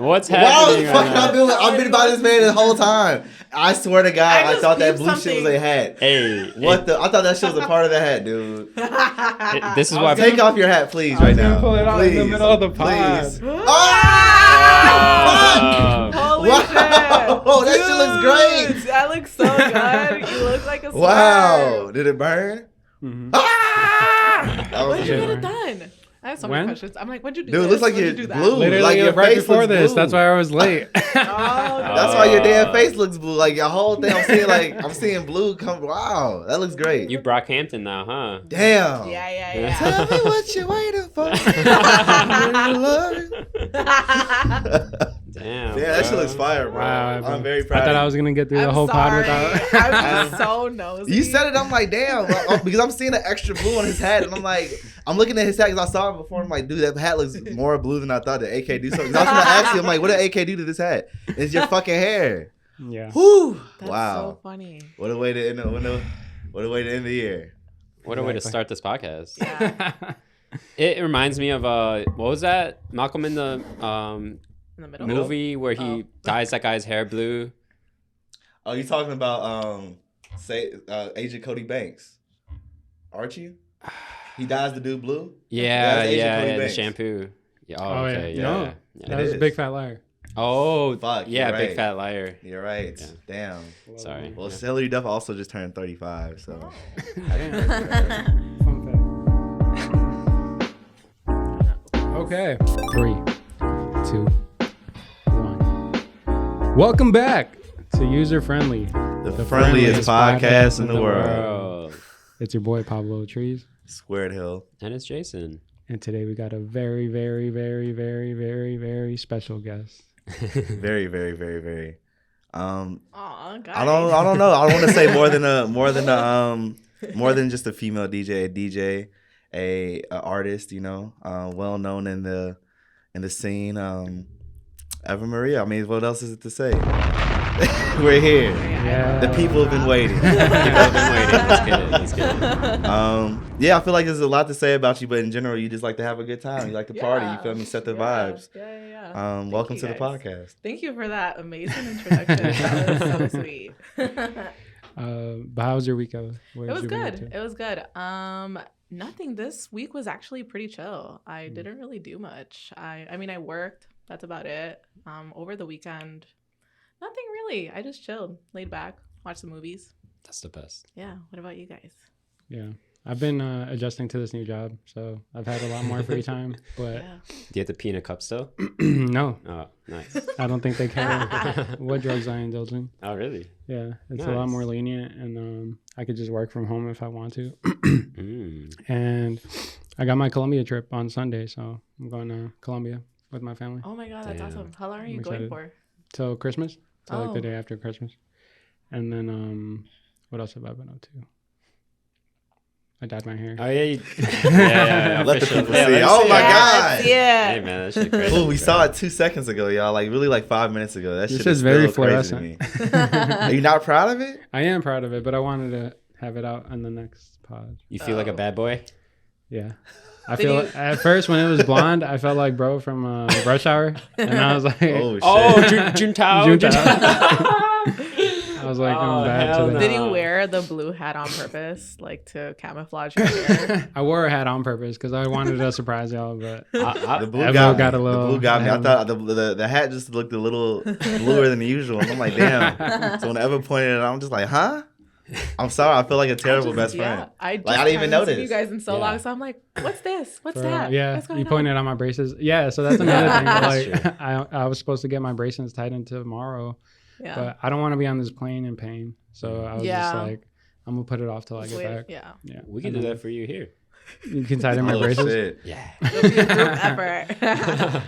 What's happening? I've been by this man the whole time. I swear to God, I thought that blue shit was a hat. Hey, I thought that shit was a part of the hat, dude. This is why. Take off your hat, please, right now. Pull it out in the middle of the pod. Holy shit! Oh, that shit looks great. That looks so good. You look like a star. Wow! Did it burn? Mm-hmm. When did you get it done? I have so many questions. I'm like, when'd you do Dude, this? it looks like When'd you're you do that? blue. Literally Like your right face before looks this. blue. That's why I was late. That's why your damn face looks blue. Like your whole thing, I'm seeing blue come. Wow, that looks great. You Brockhampton now, huh? Damn. Yeah. Tell me what you're waiting for. Damn. Yeah, that shit looks fire, bro. Wow, I'm very proud. I thought I was gonna get through the whole pod without. I'm so nosy. You said it. I'm like, damn, because I'm seeing the extra blue on his hat, and I'm looking at his hat because I saw it before. I'm like, dude, that hat looks more blue than I thought. Did AK do something? 'Cause I was gonna ask you. I'm like, what did AK do to this hat? It's your fucking hair. Yeah. Whew. That's Wow. so funny. What a way to end the year. What a way to start this podcast. Yeah. It reminds me of what was that? Malcolm in the In the middle. movie where he dyes that guy's hair blue. Oh, you talking about Agent Cody Banks? Aren't you? He dyes the dude blue. Yeah, Cody the Banks. shampoo. Yeah, Oh, okay, yeah. yeah. No. Yeah. That was a big fat liar. Oh, Fuck, yeah, you're big right. fat liar. You're right. Yeah. Damn. Sorry. Well, Hilary Duff also just turned 35, so. Fun fact. Okay. 3, 2, 1. Welcome back to User Friendly, The friendliest podcast in the world. Oh. It's your boy Pablo Trees, Squared Hill. And it's Jason. and today we got a very, very, very, very, very, very special guest. Very, very, very, very. Aw, guys. I don't know. I don't want to say more than just a female DJ, a artist, well known in the scene. Eva Maria. I mean, what else is it to say? We're here. Yeah. The people have been waiting. Let's get it. Yeah, I feel like there's a lot to say about you, but in general, you just like to have a good time. You like to party. You feel me? Set the vibes. Yeah. Welcome you, to the guys. podcast. Thank you for that amazing introduction. That was so sweet. But how was your week? It was good. Nothing. This week was actually pretty chill. I didn't really do much. I mean, I worked. That's about it. Over the weekend, nothing really. I just chilled, laid back, watched some movies. That's the best. Yeah. What about you guys? Yeah. I've been adjusting to this new job, so I've had a lot more free time. But Yeah. Do you have to pee in a cup still? no, Oh, nice. I don't think they care what drugs I indulge in. Oh, really? Yeah, it's a lot Nice. more lenient, and I could just work from home if I want to. Mm. And I got my Colombia trip on Sunday, so I'm going to Colombia with my family Oh my God, that's Damn. awesome. How long are you I'm going excited. for? till Christmas, till like the Oh. day after Christmas. And then what else have I been up to? I dyed my hair. Oh, yeah. Yeah. Let the official. people Yeah, see. let's Oh see my it. God. Yeah. Hey, man, that shit crazy. Oh, we saw it 2 seconds ago, y'all. Like really, like 5 minutes ago. That This shit is is very still crazy to me. Are you not proud of it? I am proud of it, but I wanted to have it out on the next pod. You feel like a bad boy? Yeah. I Did feel you- at first when it was blonde, I felt like bro from Rush Hour, and I was like, Oh shit. Oh, Juntao. I was like, Oh, I'm bad hell today. Did you wear the blue hat on purpose, like to camouflage your hair? I wore a hat on purpose because I wanted to surprise y'all, but The blue Evo got, got me. a little- The blue got me. I Evo. thought the hat just looked a little bluer than usual. I'm like, damn. So when Ever pointed it out, I'm just like, huh? I'm sorry. I feel like a terrible best friend. I Like, I didn't even haven't seen notice. you guys in so Yeah. long, so I'm like, what's this? What's for, that? yeah, What's going you on? pointed out my braces. Yeah, so that's another thing. That's Like, I was supposed to get my braces tightened tomorrow, Yeah. but I don't want to be on this plane in pain. So I was just Yeah. like, I'm gonna put it off till I Just get wait. back. Yeah. Yeah, We can And do then that for you here. You can tighten my Oh braces. shit. Yeah. It'll be a group effort.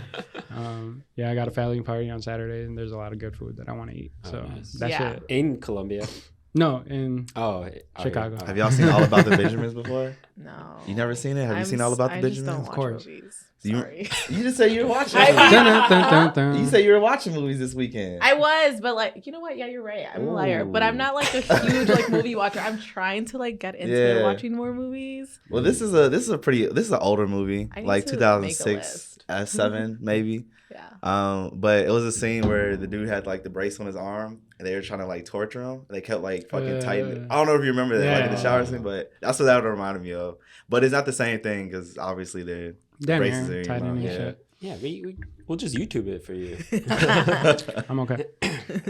Yeah, I got a family party on Saturday, and there's a lot of good food that I want to eat. Oh, So nice. that's Yeah. it. In Colombia. No, in Oh, Chicago. Have y'all seen All About the Benjamins before? No. You never seen it? Have you seen All About the I just Benjamins? don't Of watch course. movies. You- Sorry. You just said you were watching. I mean- Dun, dun, dun. You said you were watching movies this weekend. I was, but like, you know what? Yeah, you're right. I'm a liar. But I'm not like a huge like movie watcher. I'm trying to like get into Yeah. watching more movies. Well, this is an older movie, I need like to 2006, make a list. S7 maybe. Yeah. But it was a scene where the dude had like the brace on his arm, and they were trying to like torture him. They kept like fucking tightening. I don't know if you remember that, like in the shower scene, but that's what that reminded me of. But it's not the same thing because obviously the braces are tightening and shit. Yeah, we'll just YouTube it for you. I'm okay.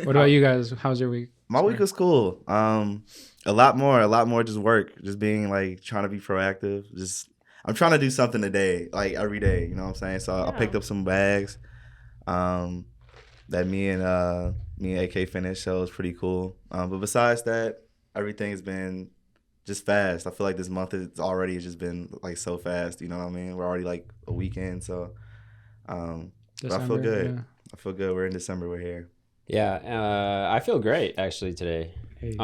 What about you guys? How's your week? My week was cool. A lot more just work, just being like trying to be proactive. Just I'm trying to do something today, like every day. You know what I'm saying? So I picked up some bags that me and AK finished, so it was pretty cool. But besides that, everything has been just fast. I feel like this month it's already just been like so fast. You know what I mean? We're already like a weekend, so but I feel good. Yeah. I feel good. We're in December. We're here. Yeah, I feel great actually today. Hey.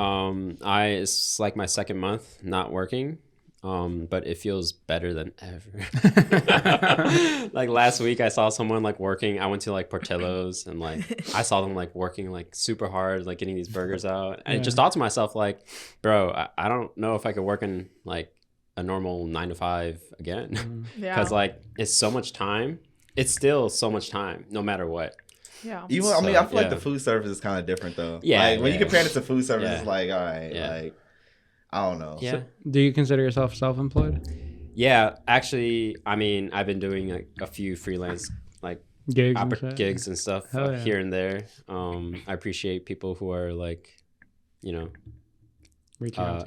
It's like my second month not working, but it feels better than ever. Like last week, I saw someone like working. I went to like Portillo's and like I saw them like working like super hard, like getting these burgers out. And I just thought to myself like, bro, I don't know if I could work in like a normal 9 to 5 again, because like it's so much time. It's still so much time, no matter what. Yeah. Even I mean, I feel like the food service is kind of different though. Yeah. Like when you compare it to food service, it's like, all right, like I don't know. Yeah. So, do you consider yourself self-employed? Yeah, actually, I mean, I've been doing like a few freelance like gigs and stuff here and there. I appreciate people who are like, you know, reaching out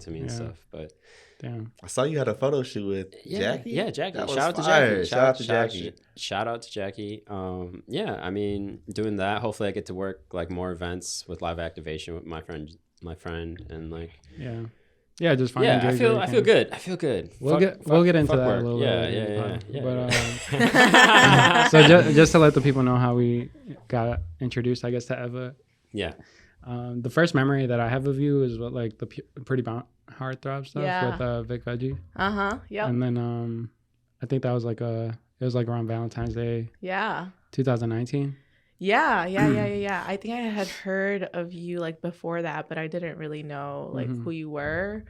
to me and stuff. But damn, I saw you had a photo shoot with Jackie. Yeah, Jackie. That was Shout out to fire. Jackie. Shout out to Jackie. Shout out to Jackie. Yeah, I mean, doing that. Hopefully, I get to work like more events with live activation with my friend, and like. Yeah, just finding gigs. I feel good. I feel good. We'll get into that work. a little Yeah. But so just to let the people know how we got introduced, I guess, to Eva. Yeah. The first memory that I have of you is what like the Pretty Heartthrob stuff with Vic Veggie. Yep. And then I think that was like it was like around Valentine's Day. Yeah. 2019. Yeah. I think I had heard of you like before that, but I didn't really know like who you were.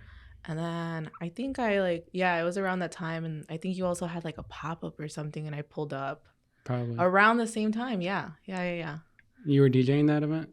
And then I think it was around that time, and I think you also had like a pop-up or something, and I pulled up. Probably. Around the same time, yeah. You were DJing that event?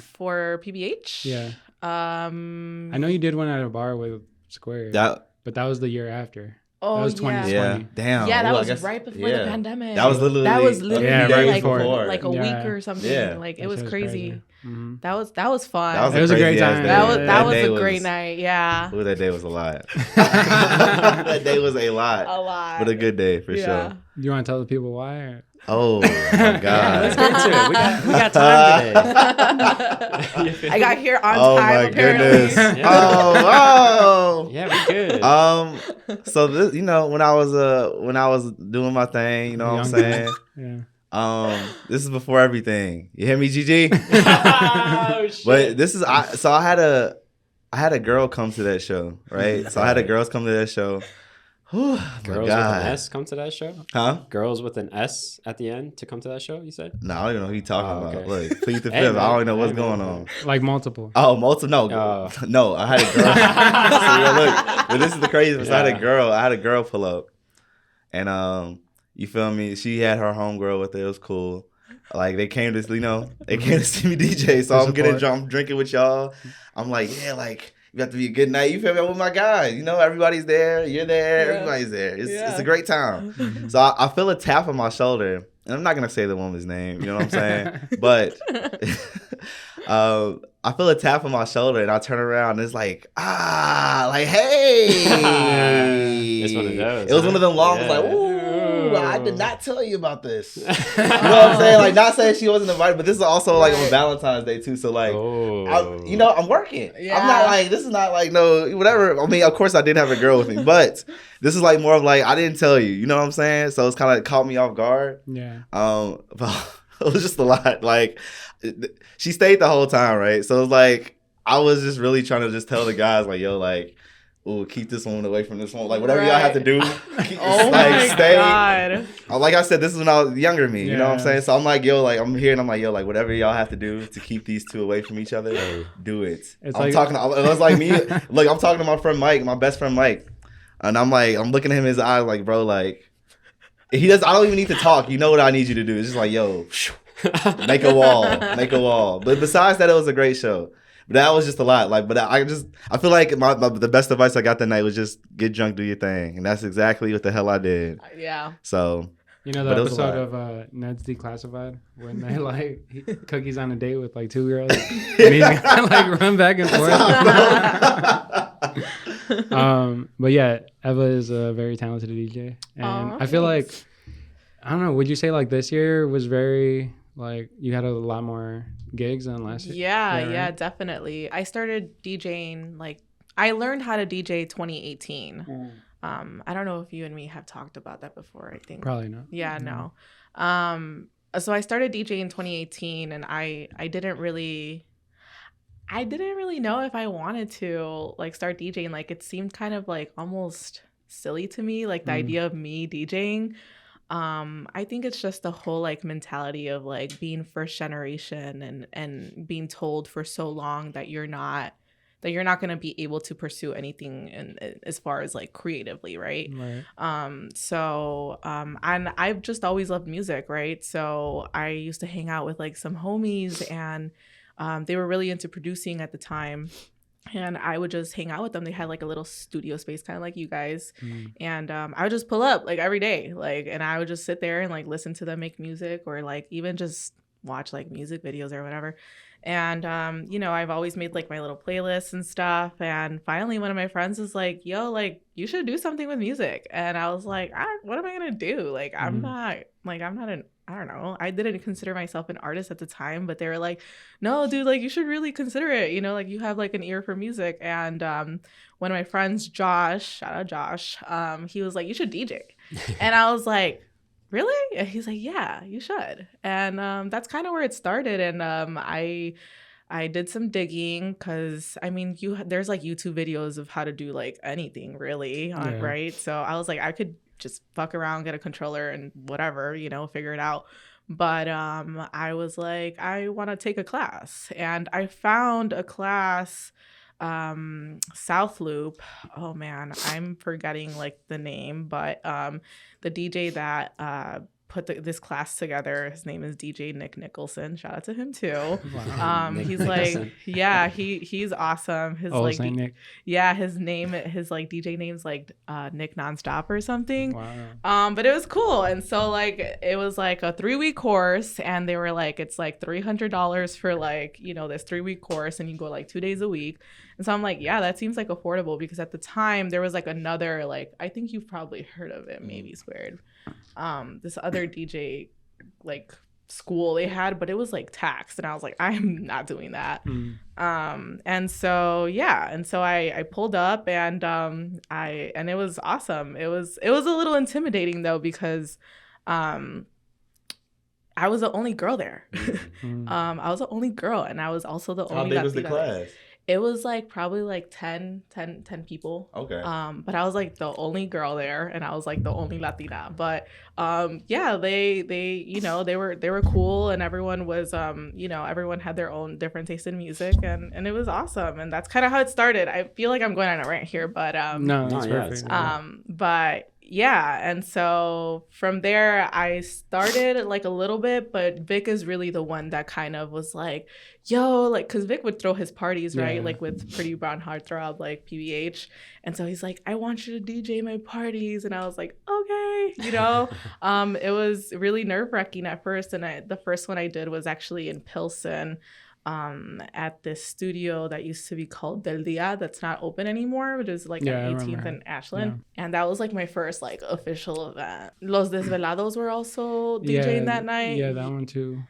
For PBH? Yeah. I know you did one at a bar with Square, but that was the year after. Oh, that was 2020. Yeah, damn. Yeah, that was right before the pandemic. That was literally right before. like a week or something. Yeah. Like it was crazy. Mm-hmm. That was fun. It was a great time. That was a great night. Yeah. Ooh, that day was a lot. That day was a lot. A lot. But a good day for sure. Do you want to tell the people why? Or? Oh my God. Let's get into it. We got time today. I got here on time. Oh my apparently. goodness. Yeah. Oh. Yeah, we good. So this, when I was doing my thing, you know what I'm saying? Yeah. This is before everything. You hear me, GG? Oh, shit. But this is I had a girl come to that show, right? So I had a girls come to that show. Girls with an S come to that show? Huh? Girls with an S at the end to come to that show, you said? No, I don't even know who you talking about. Okay. Look, plead the fifth. I don't even know what's going on. Like multiple. Oh, multiple? No. No, I had a girl. So, look, but this is the craziest. I had a girl pull up. And, you feel me? She had her homegirl with her. It was cool. Like, they came to see me DJ. So I'm getting drunk, I'm drinking with y'all. I'm like, yeah, like, you have to be a good night. You feel me? I'm with my guys. Everybody's there. You're there. Everybody's there. It's a great time. So I feel a tap on my shoulder. And I'm not going to say the woman's name. You know what I'm saying? But I feel a tap on my shoulder, and I turn around, and it's like, like, hey. It's one of those. It was one of them long, like, ooh, I did not tell you about this. You know what I'm saying? Like, not saying she wasn't invited, but this is also like on Valentine's Day too. So like, I'm working. Yeah. I'm not like, this is not like no whatever. I mean, of course I did have a girl with me, but this is like more of like I didn't tell you. You know what I'm saying? So it's kind of caught me off guard. Yeah. But it was just a lot. Like, she stayed the whole time, right? So it was like I was just really trying to just tell the guys like, yo, like, ooh, keep this woman away from this one. Like, whatever y'all have to do, stay. God. Like I said, this is when I was younger me. You know what I'm saying? So I'm like, yo, like, I'm here and I'm like, yo, like, whatever y'all have to do to keep these two away from each other, do it. It was like me. Look, I'm talking to my friend Mike, my best friend Mike. And I'm like, I'm looking at him in his eyes like, bro, like, He does. I don't even need to talk. You know what I need you to do? It's just like, yo, make a wall. But besides that, it was a great show. But that was just a lot. Like, but I feel like the best advice I got that night was just get drunk, do your thing, and that's exactly what the hell I did. Yeah. So. You know the episode of Ned's Declassified when they like Cookie's on a date with like 2 girls and he's gonna like run back and forth. But yeah, Eva is a very talented DJ, and I feel like I don't know. Would you say like this year was very like you had a lot more gigs than last year? Yeah, right? Definitely. I started DJing like I learned how to DJ 2018. I don't know if you and me have talked about that before. I think probably not. Yeah, no. So I started DJing in 2018, and I didn't really know if I wanted to like start DJing. Like it seemed kind of like almost silly to me, like the idea of me DJing. I think it's just the whole like mentality of like being first generation and being told for so long that you're not going to be able to pursue anything as far as like creatively, right? And I've just always loved music, right? So I used to hang out with like some homies, and they were really into producing at the time, and I would just hang out with them. They had like a little studio space, kind of like you guys, and I would just pull up like every day, like, and I would just sit there and like listen to them make music, or like even just watch like music videos or whatever. And, I've always made like my little playlists and stuff. And finally, one of my friends was like, yo, like, you should do something with music. And I was like, what am I going to do? Like, I don't know. I didn't consider myself an artist at the time, but they were like, no, dude, like, you should really consider it. You know, like, you have like an ear for music. And one of my friends, Josh, shout out Josh, he was like, you should DJ. And I was like, really? And he's like, yeah, you should. And that's kind of where it started. And I did some digging because I mean, there's like YouTube videos of how to do like anything really, right? So I was like, I could just fuck around, get a controller and whatever, figure it out. But I was like, I want to take a class, and I found a class. South Loop. Oh man, I'm forgetting like the name, but the DJ that put this class together, his name is DJ Nick Nicholson. Shout out to him too. Wow. He's like, yeah, he's awesome. His like Nick. Yeah, his like DJ name's like Nick Nonstop or something. Wow. But it was cool. And so like it was like a 3-week course, and they were like, it's like $300 for like, this 3-week course, and you go like 2 days a week. And so I'm like, yeah, that seems like affordable, because at the time there was like another, like, I think you've probably heard of it, maybe Squared. This other DJ like school they had, but it was like taxed, and I was like, I'm not doing that. And so I pulled up, and it was awesome. It was a little intimidating though, because I was the only girl there. I was the only girl, and I was also the only. How big was the class? It was like probably like 10 people. Okay. But I was like the only girl there, and I was like the only Latina. But yeah, they they were cool, and everyone was everyone had their own different taste in music, and it was awesome. And that's kind of how it started. I feel like I'm going on a rant here, but no, it's perfect. But yeah, and so from there I started like a little bit, but Vic is really the one that kind of was like, yo, like, because Vic would throw his parties, right? Like with Pretty Brown Heartthrob, like PBH. And so he's like, I want you to DJ my parties. And I was like, okay, it was really nerve-wracking at first. And the first one I did was actually in Pilsen, at this studio that used to be called Del Dia, that's not open anymore, which is like at 18th and Ashland. Yeah. And that was like my first like official event. Los Desvelados were also DJing that night. Yeah, that one too.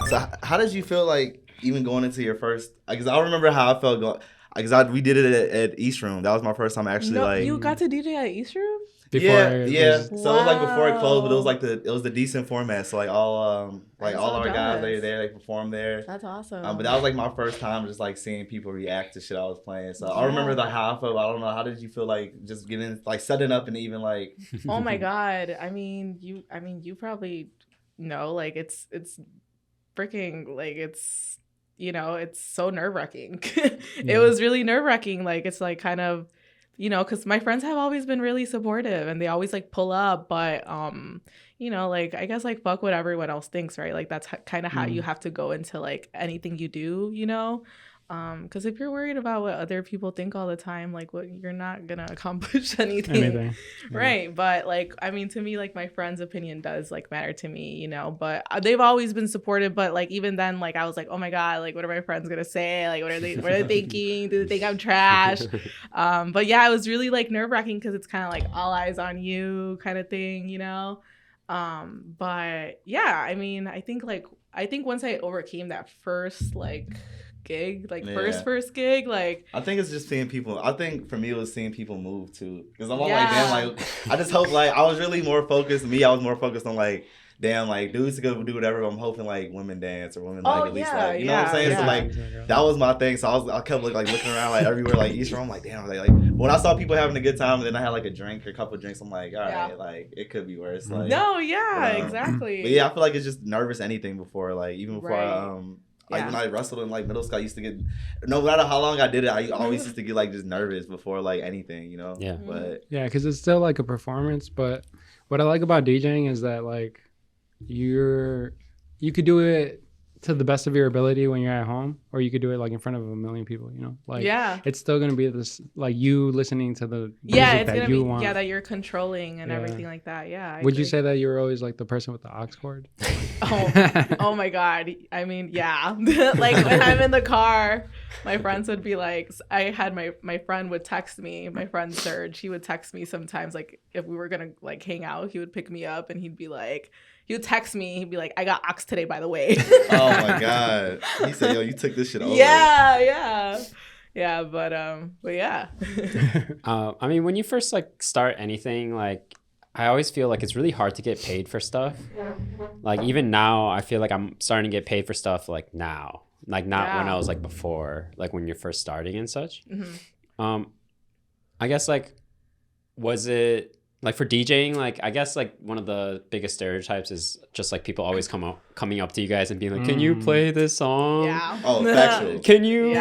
So how did you feel like even going into your first? Because I remember how I felt going. Because we did it at East Room. That was my first time actually. Like, you got to DJ at East Room? Yeah. So it was like before it closed, but it was the decent format. So like all our guys they performed there. That's awesome. But that was like my first time just like seeing people react to shit I was playing. So I remember like how I felt. I don't know, how did you feel like just getting like setting up and even like? Oh my God! I mean you probably know, like it's freaking like it's it's so nerve-wracking. It was really nerve-wracking. Like it's like kind of you know, because my friends have always been really supportive and they always like pull up, but you know, like I guess like fuck what everyone else thinks, right? Like that's kind of how you have to go into like anything you do, you know. Because if you're worried about what other people think all the time, like what you're not gonna accomplish anything. Right? But like, I mean, to me, like my friend's opinion does like matter to me, you know. But they've always been supportive. But like even then, like I was like, oh my god, like what are my friends gonna say? Like what are they thinking? Do they think I'm trash? But yeah, it was really like nerve wracking because it's kind of like all eyes on you kind of thing, you know. But yeah, I mean, I think once I overcame that first like gig, like first gig, like I think it's just seeing people. I think for me it was seeing people move too, because I'm all like, damn, like I just hope like I was really more focused. I was more focused on like, damn, like dudes to go do whatever. But I'm hoping like women dance or women like at least like, you know what I'm saying. So like that was my thing. So I kept like looking around like everywhere, like East Room. I'm like, damn, like when I saw people having a good time and then I had like a drink or a couple of drinks, I'm like, all right, like it could be worse. Like exactly. But yeah, I feel like it's just nervous anything before, like even before like when I wrestled in like middle school, I used to get, no matter how long I did it, I always used to get like just nervous before like anything, you know? Yeah. But yeah, because it's still like a performance. But what I like about DJing is that like you could do it to the best of your ability when you're at home, or you could do it like in front of a million people, you know, like it's still gonna be this like you listening to the music it's that gonna you be want. That you're controlling and everything like that. Would you say that you were always like the person with the aux cord? Oh my god, I mean, yeah. Like when I'm in the car, my friends would be like, I had my friend would text me, my friend Serge, he would text me sometimes, like if we were gonna like hang out, he would pick me up and he'd be like, he would text me, he'd be like, I got ox today, by the way. Oh my god. He said, yo, you took this shit over. Yeah, but yeah. I mean, when you first like start anything, like I always feel like it's really hard to get paid for stuff. Like even now, I feel like I'm starting to get paid for stuff like now, like not when I was like before, like when you're first starting and such. I guess like, was it like for DJing, like I guess like one of the biggest stereotypes is just like people always coming up to you guys and being like, can you play this song? Yeah. Oh, factual. Can you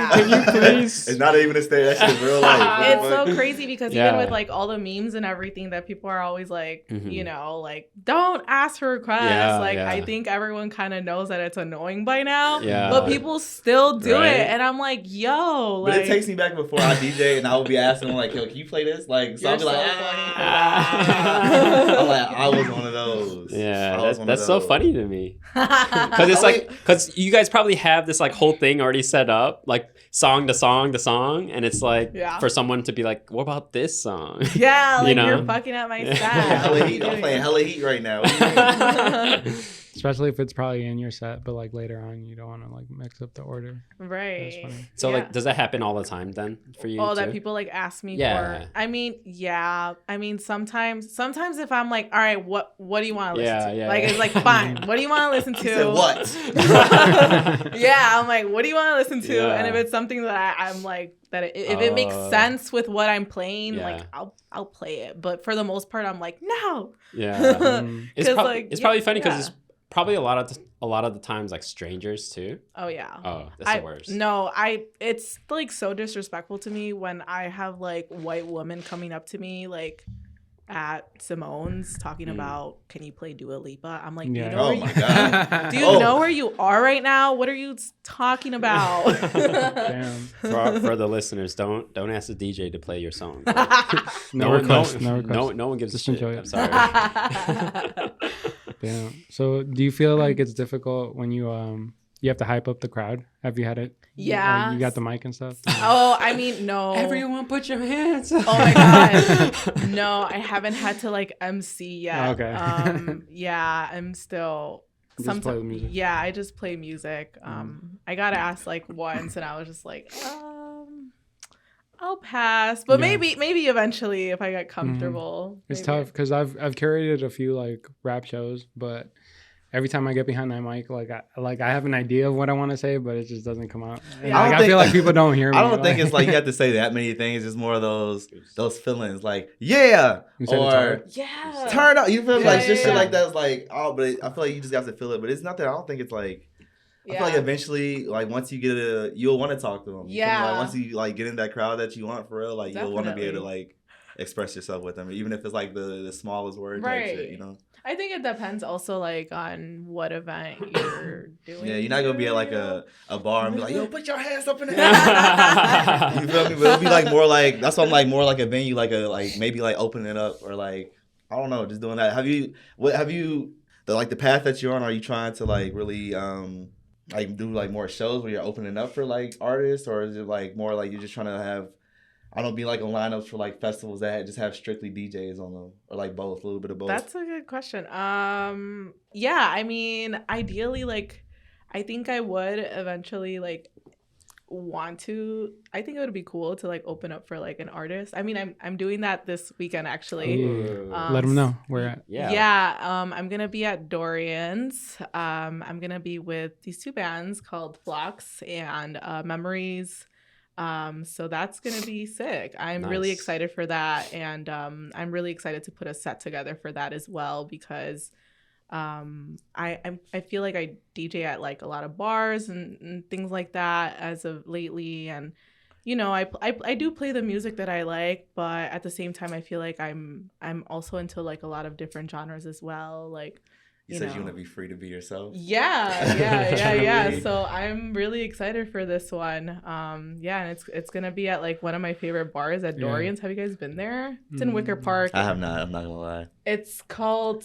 please? It's not even a stereotype, that shit is real life. It's so crazy because even with like all the memes and everything that people are always like, you know, like don't ask for requests. I think everyone kind of knows that it's annoying by now. Yeah. But people still do it. And I'm like, yo. Like, but it takes me back before I DJ and I would be asking them like, yo, can you play this? Like, so I'll be like, I'm like, I was one of those. Yeah, that's so funny to me. Because it's like, because you guys probably have this like whole thing already set up, like song to song to song, and it's like for someone to be like, what about this song? Yeah, like you're fucking up my set. I'm playing hella heat right now. What do you mean? Especially if it's probably in your set, but like later on, you don't want to like mix up the order. Right. That's funny. So like, does that happen all the time then for you? Oh, that people like ask me for. I mean, I mean, sometimes if I'm like, all right, what do you want to listen to? Like, it's like, fine. What do you want to listen to? He said what? I'm like, what do you want to listen to? And if it's something that I'm like, if it makes sense with what I'm playing, like I'll play it. But for the most part, I'm like, no. Yeah. It's probably funny because it's probably a lot of the times like strangers too. Oh yeah. Oh, that's the worst. No, it's like so disrespectful to me when I have like white women coming up to me like at Simone's talking about, can you play Dua Lipa? I'm like, do you know where you are right now? What are you talking about? Damn. For the listeners, don't ask the DJ to play your song. No request. No one gives Just a shit. enjoy it. I'm sorry. Damn. So do you feel like it's difficult when you have to hype up the crowd? Have you had it? Yeah. You got the mic and stuff? Oh, I mean, no. Everyone put your hands up. Oh my God. No, I haven't had to like MC yet. Okay. I'm still sometimes. Yeah, I just play music. I got asked like once and I was just like, I'll pass, but maybe eventually if I get comfortable. It's tough because I've curated a few like rap shows, but every time I get behind that mic, I have an idea of what I want to say, but it just doesn't come out. And, I feel like people don't hear me. I don't think it's like you have to say that many things. It's more of those feelings like or turn up. You feel like shit like that is like but I feel like you just got to feel it. But it's not that. I don't think it's like I feel like eventually, like once you get you'll want to talk to them. Yeah. Like once you like get in that crowd that you want for real, like Definitely. you'll want to be able to like express yourself with them, even if it's like the smallest word type shit, you know. I think it depends also like on what event you're doing. Yeah, you're not gonna be at like a bar and be like, yo, put your hands up in the air. You feel me? But it'll be like more like that's what I'm like more like a venue, like maybe like opening it up or like I don't know, just doing that. Have you the path that you're on? Are you trying to like really like do like more shows where you're opening up for like artists, or is it like more like you're just trying to have I don't be like on lineups for like festivals that just have strictly DJs on them, or like both, a little bit of both? That's a good question. Yeah, I mean, ideally, like, I think I would eventually like want to. I think it would be cool to like open up for like an artist. I mean, I'm doing that this weekend actually. Let them know where at. Yeah. I'm gonna be at Dorian's. I'm gonna be with these two bands called Flux and Memories. So that's gonna be sick. I'm really excited for that, and I'm really excited to put a set together for that as well because I feel like I DJ at like a lot of bars and things like that as of lately, and you know I do play the music that I like, but at the same time I feel like I'm also into like a lot of different genres as well, like. You said you want to be free to be yourself. Yeah. So I'm really excited for this one. And it's gonna be at like one of my favorite bars at Dorian's. Have you guys been there? It's in Wicker Park. I have not. I'm not gonna lie. It's called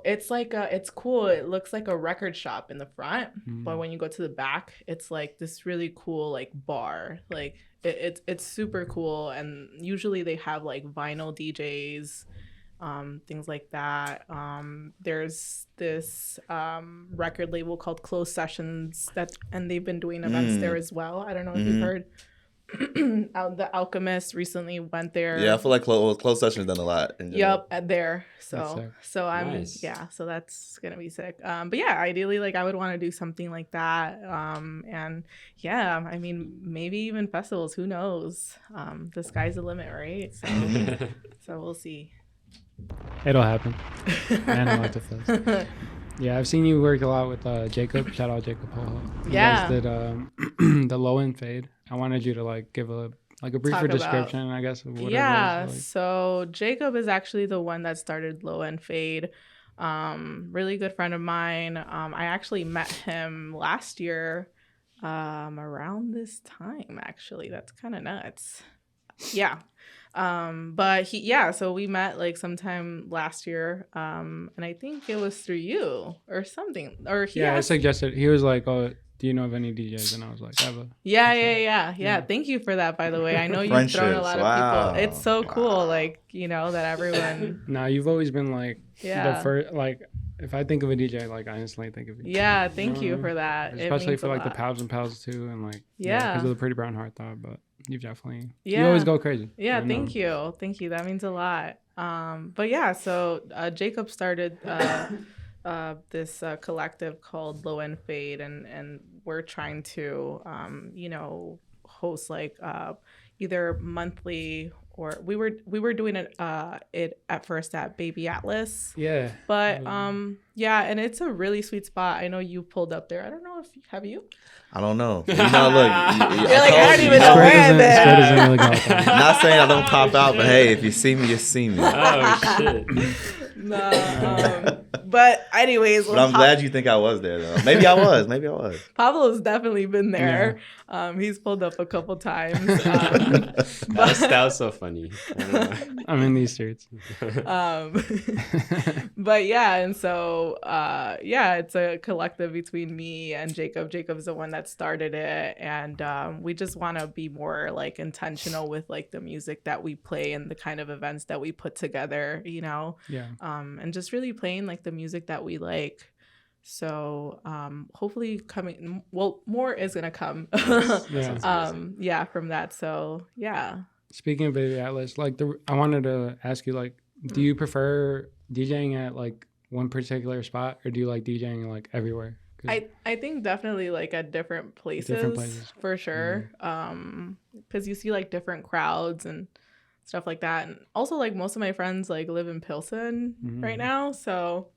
it's like it's cool. It looks like a record shop in the front, but when you go to the back, it's like this really cool like bar. Like it's super cool, and usually they have like vinyl DJs. Things like that. There's this record label called Closed Sessions and they've been doing events there as well. I don't know if you've heard. The Alchemist recently went there. Yeah, I feel like Closed Sessions done a lot. Yep, there. So I'm so that's gonna be sick. But yeah, ideally, like I would want to do something like that. And yeah, I mean, maybe even festivals. Who knows? The sky's the limit, right? So we'll see. It'll happen. And I like to fest. Yeah, I've seen you work a lot with Jacob. Shout out Jacob Hall. You guys did the low end fade. I wanted you to like give a briefer description, I guess. Of what it was, like. So Jacob is actually the one that started low end fade. Really good friend of mine. I actually met him last year, around this time. Actually, that's kind of nuts. Yeah. But so we met like sometime last year, and I think it was through you or something, or I suggested. He was like, "Oh, do you know of any DJs?" And I was like, "I have a." Yeah. Thank you for that, by the way. I know you've thrown a lot of people. It's so cool, like that everyone. No, you've always been like the first. Like, if I think of a DJ, like I instantly think of you. Yeah, thank you for that. Especially for like the Pals and Pals too, and like because of the Pretty Brown Heart Thought, but. You've definitely you always go crazy. Yeah, thank you. That means a lot. But yeah, so Jacob started this collective called Low End Fade, and we're trying to host like either monthly or we were doing it at first at Baby Atlas. Yeah. But and it's a really sweet spot. I know you pulled up there. I don't know if have you? I don't know. Look, you're like, I don't even know where that. Not saying I don't pop out, but hey, if you see me, you see me. Oh shit. No. But anyways, but I'm glad you think I was there though. Maybe I was. Pablo's definitely been there. Yeah. He's pulled up a couple times. That was so funny. I'm in these streets. But yeah, and so it's a collective between me and Jacob. Jacob's the one that started it, and we just want to be more like intentional with like the music that we play and the kind of events that we put together, and just really playing like the music that we like. So hopefully more is gonna come from that. So yeah. Speaking of Baby Atlas, like I wanted to ask you, like, do you prefer DJing at like one particular spot, or do you like DJing like everywhere? I think definitely like at different places. For sure. Because you see like different crowds and stuff like that, and also like most of my friends like live in Pilsen right now, so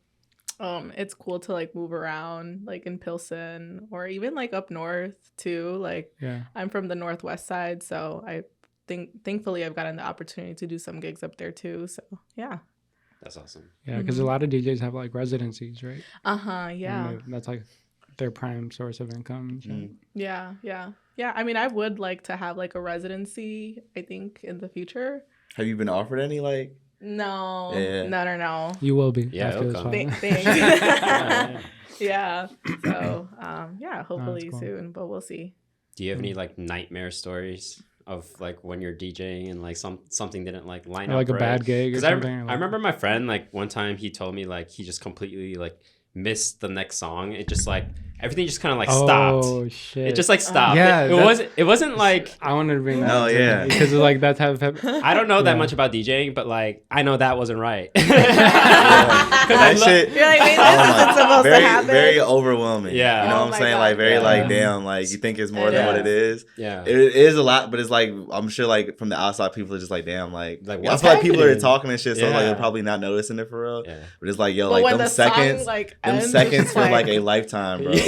It's cool to like move around, like in Pilsen or even like up north too. Like, Yeah. I'm from the northwest side, so I thankfully I've gotten the opportunity to do some gigs up there too. So yeah. That's awesome. Yeah, because a lot of DJs have like residencies, right? Yeah. And that's like their prime source of income. And shit. Yeah. I mean, I would like to have like a residency, I think, in the future. Have you been offered any like? No. Yeah. No. You will be. Yeah, after it'll this come. podcast. Thanks. Yeah. So, hopefully cool. soon, but we'll see. Do you have any like nightmare stories of like when you're DJing and like something didn't like line Or up like a right? bad gig or 'Cause something. I remember my friend like one time he told me like he just completely like missed the next song. It just like everything just kind of like stopped. Oh shit! It just like stopped. Yeah, it wasn't like I wanted to bring that. Oh, up yeah. because of like that type of. I don't know that Yeah. much about DJing, but like I know that wasn't right. That shit. You're like, wait, this isn't supposed very, to happen. very overwhelming. Yeah. You know Oh what I'm my saying? God, Like very yeah. like damn, like you think it's more It than what is. it is. Yeah. It is a lot, but it's like I'm sure like from the outside people are just like damn, like Like, I what's feel like people are happening? talking and shit, so like Yeah. they're probably not noticing it for real. Yeah. But it's like yo, But like when them the song, seconds, like, them ends, seconds it's feel like a lifetime, bro. Yeah.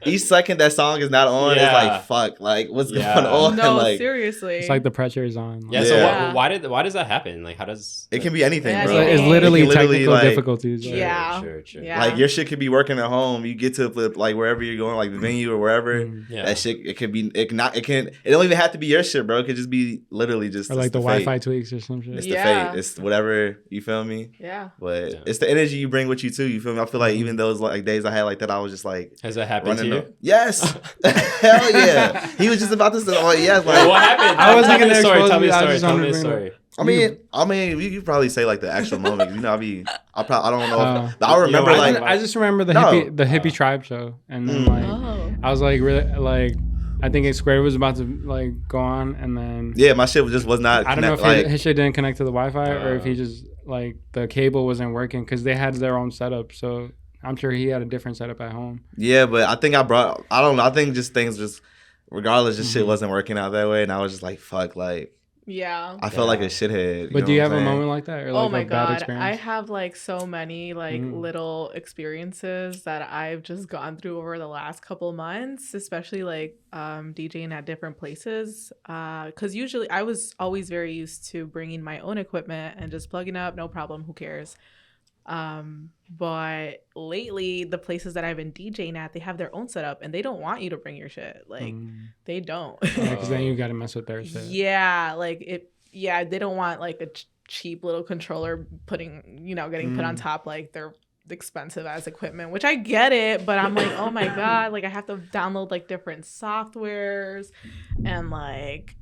each second that song is not on, Yeah. it's like fuck, like what's Yeah. going on? No, Like seriously. It's like the pressure is on. Yeah. Like, So Yeah. why does that happen? Like how does it can be anything, Yeah, bro. It's It literally can literally, technical like, difficulties. Sure, Like, Yeah. Sure. Yeah. Like your shit could be working at home. You get to like wherever you're going, like the venue or wherever. Yeah. That shit, it could be. It don't even have to be your shit, bro. It could just be literally just Or like it's the fate. Wi-Fi tweaks or some shit. It's Yeah. the fate. It's whatever, you feel me? Yeah. But Yeah. it's the energy you bring with you too. You feel me? I feel like even those like days I had like that, I was just like Has that happened to running. you? Yes, hell yeah. He was just about to say, oh yes, like What happened? I wasn't Tell me gonna the story. expose Tell me you, the I story. just Tell wanted me to the bring story. I mean, you could probably say like the actual moment. 'Cause, you know, I don't know. If, but I You remember know, like I just remember the No. hippie tribe show, and then like Oh. I was like really like I think Square was about to like go on, and then yeah, my shit was not. I don't know if like, his shit didn't connect to the Wi-Fi or if he just like the cable wasn't working because they had their own setup. So I'm sure he had a different setup at home. Yeah, but I think I don't know. I think just things just, regardless, just shit wasn't working out that way. And I was just like, fuck, like, Yeah. I felt like a shithead. But do you know have what a I'm saying? moment like that or like Oh my a bad god, experience? I have like so many like little experiences that I've just gone through over the last couple months, especially like DJing at different places. Because usually I was always very used to bringing my own equipment and just plugging up, no problem, who cares. But lately the places that I've been DJing at, they have their own setup and they don't want you to bring your shit. Like they don't. Because then you got to mess with their shit. Yeah, like it. Yeah, they don't want like a cheap little controller getting put on top like their expensive ass equipment, which I get it, but I'm like, oh my god, like I have to download like different softwares, and like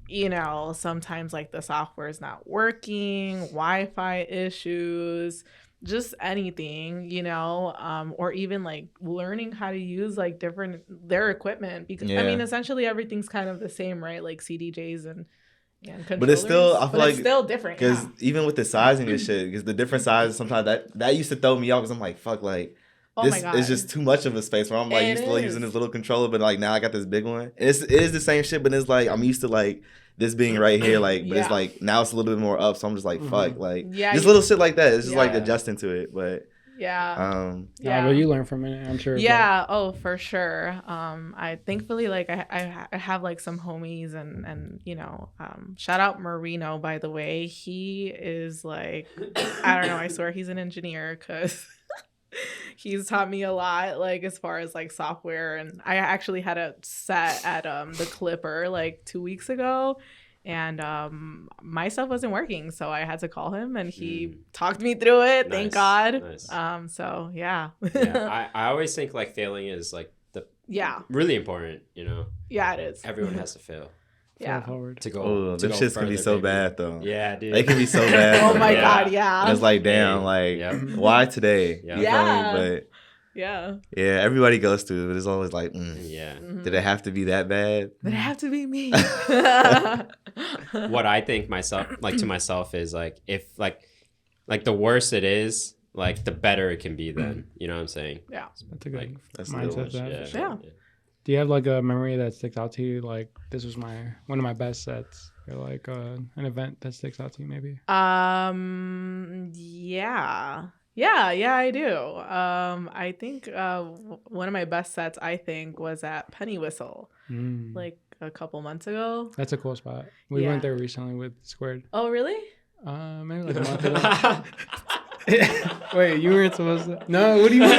sometimes like the software is not working, Wi-Fi issues, just anything, or even like learning how to use like their equipment, because I mean essentially everything's kind of the same, right? Like CDJs and but it's still, I feel but like, it's still different because even with the sizing and shit, because the different sizes sometimes that used to throw me off because I'm like, fuck, like Oh my this God. is just too much of a space where I'm like It used to like, is. using this little controller, but like now I got this big one. And it is the same shit, but it's like I'm used to like this being right here, like, but it's Yeah. like now it's a little bit more up, so I'm just like, fuck, like Yeah, just little shit like that. It's just like Yeah. adjusting to it, but yeah. Yeah, but you learn from it, I'm sure. Yeah, oh for sure. I thankfully like I have like some homies and shout out Marino, by the way. He is like, I don't know, I swear he's an engineer, because he's taught me a lot, like as far as like software. And I actually had a set at the Clipper like 2 weeks ago, and my stuff wasn't working, so I had to call him and he talked me through it. Thank God. Nice. So yeah. I always think like failing is like really important, Yeah, it is. Everyone has to fail Yeah. Forward. to go. oh, to them go shits can be further, so baby. bad though. Yeah, dude. They can be so bad. Oh though. my Yeah. God, yeah. And it's like, damn, like, why today? Yeah. You feel Yeah. me? But Yeah. yeah, everybody goes through it, but it's always like, Yeah. did it have to be that bad? Did it have to be me? What I think to myself is like, if like the worse it is, like the better it can be then. You know what I'm saying? Yeah. That's a good Like, That's a good one. mindset. To have. Yeah. Yeah. Do you have like a memory that sticks out to you? Like this was one of my best sets, or like an event that sticks out to you, maybe? Yeah, I do. I think one of my best sets, I think, was at Penny Whistle, like a couple months ago. That's a cool spot. We went there recently with Squared. Oh, really? Maybe like a month ago. Wait, you weren't supposed to? No, what do you mean? You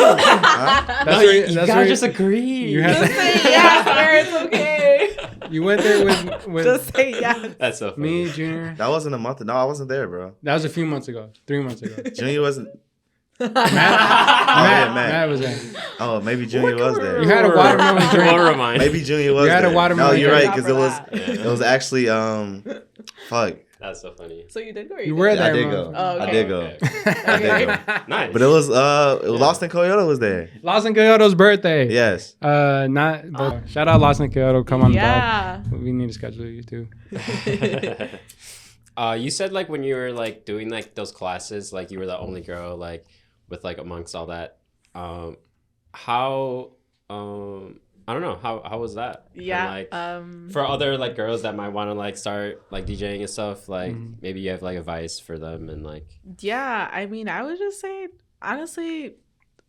gotta just agree. You have Just say yes, or it's okay. You went there with Just say yes. That's so funny. Me, Junior. That wasn't a month. No, I wasn't there, bro. That was a few months ago. 3 months ago. Junior wasn't. Matt was there. Oh, maybe Junior was there. You had a watermelon drink. What remind? Maybe Junior was You had a there. watermelon No, you're right, drink. because it was actually fuck. That's so funny. So you did go? Or You were there. I did go. Oh, okay. I did go. Okay. I did go. Nice. But it was Lost in Coyote was there. Lost in Kyoto's birthday. Yes. Shout out Lost in Kyoto. Come on, Yeah. Bob. We need to schedule you too. You said like when you were like doing like those classes, like you were the only girl like with like amongst all that. How I don't know how was that? Yeah. And, like for other like girls that might want to like start like DJing and stuff, like maybe you have like advice for them and like. Yeah, I mean, I would just say honestly,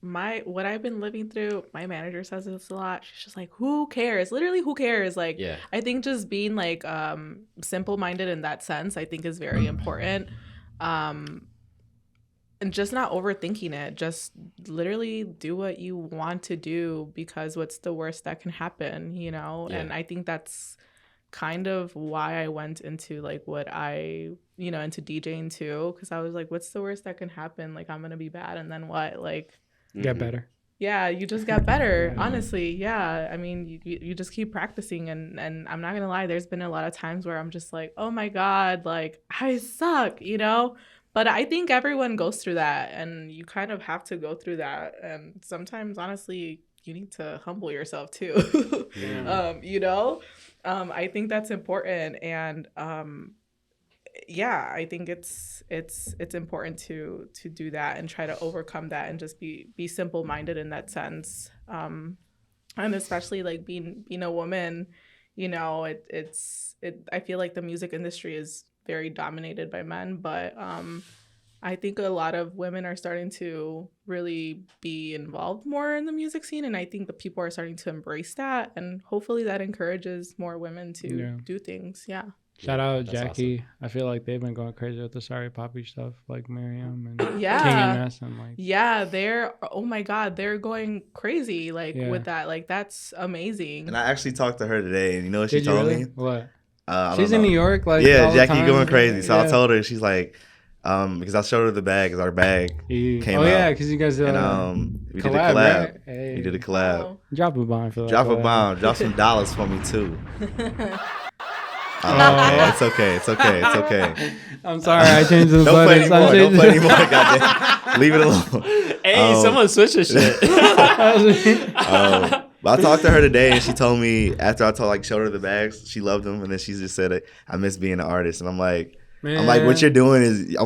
what I've been living through, my manager says this a lot. She's just like, who cares? Literally, who cares? Like, yeah. I think just being like simple-minded in that sense, I think is very important. And just not overthinking it. Just literally do what you want to do, because what's the worst that can happen, you know? Yeah. And I think that's kind of why I went into like what into DJing too, because I was like, what's the worst that can happen? Like, I'm gonna be bad, and then what? Like, Get better. yeah, you just got better. Honestly, yeah. I mean, you just keep practicing, and I'm not gonna lie, there's been a lot of times where I'm just like, oh my god, like I suck, you know. But I think everyone goes through that, and you kind of have to go through that. And sometimes, honestly, you need to humble yourself too. You know, I think that's important. And yeah, I think it's important to do that and try to overcome that and just be simple minded in that sense. And especially like being a woman, you know, I feel like the music industry is very dominated by men, but I think a lot of women are starting to really be involved more in the music scene, and I think the people are starting to embrace that, and hopefully that encourages more women to do things. Yeah. Shout out That's Jackie. awesome. I feel like they've been going crazy with the Sorry Poppy stuff, like Miriam and King Yeah. and Ness and like. Yeah, oh my god, they're going crazy with that. Like, that's amazing. And I actually talked to her today, and you know what she Did you told really? me? What? I She's don't in know. New York, like Yeah, all the Jackie time. going crazy. So I Yeah. told her, she's like, because I showed her the bag, 'cause our bag came out. Oh yeah, because you guys And we did a collab, collab. right? Hey. We did a collab. Oh. Drop a bomb for that. Drop a collab. bomb. Drop some dollars for me too. Oh. Okay, it's okay. It's okay. It's okay. I'm sorry, I changed the Don't play buttons. anymore. Don't play anymore. Goddamn. Leave it alone. Hey, someone switch this shit. But I talked to her today, and she told me after I showed her the bags, she loved them, and then she just said, "I miss being an artist." And I'm like, what you're doing is Yeah.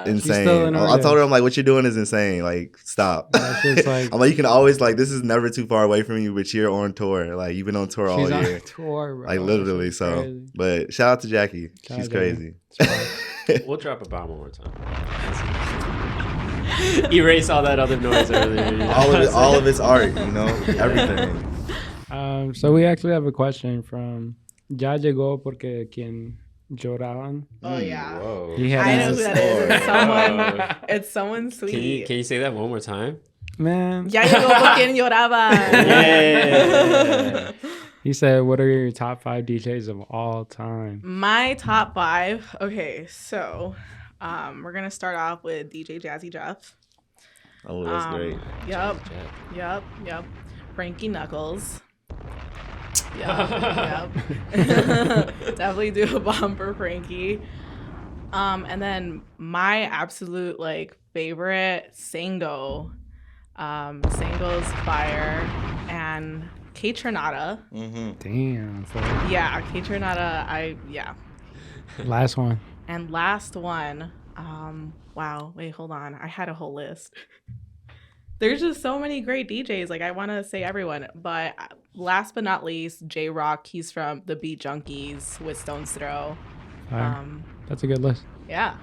insane. still an I artist. told her, I'm like, what you're doing is insane. Like, stop. That's just like I'm like, you can always this is never too far away from you, but you're on tour. Like, you've been on tour all she's on year. tour, bro. Like, literally. That's So, crazy. but shout out to Jackie. Shout She's out to crazy. We'll drop a bomb one more time. Erase all that other noise earlier. all of it's art, you know, everything. So we actually have a question from Ya llegó porque quien lloraban. Oh yeah. Whoa. He had I know asked- who that is. It's someone. Whoa. It's someone sweet. Can you say that one more time? Man. Ya llegó por quien lloraba. Yeah. He said, "What are your top 5 DJs of all time?" My top 5. Okay, so we're gonna start off with DJ Jazzy Jeff. Oh, that's great. Yep. Frankie Knuckles. Yep. Definitely do a bomb for Frankie. And then my absolute favorite Sango. Sango's fire, and K Tronada. Mm-hmm. Damn. So Yeah, K Tronada. last one. And last one. Wow. Wait, hold on. I had a whole list. There's just so many great DJs. Like, I want to say everyone, but last but not least, J Rock. He's from the Beat Junkies with Stone's Throw. That's a good list. Yeah.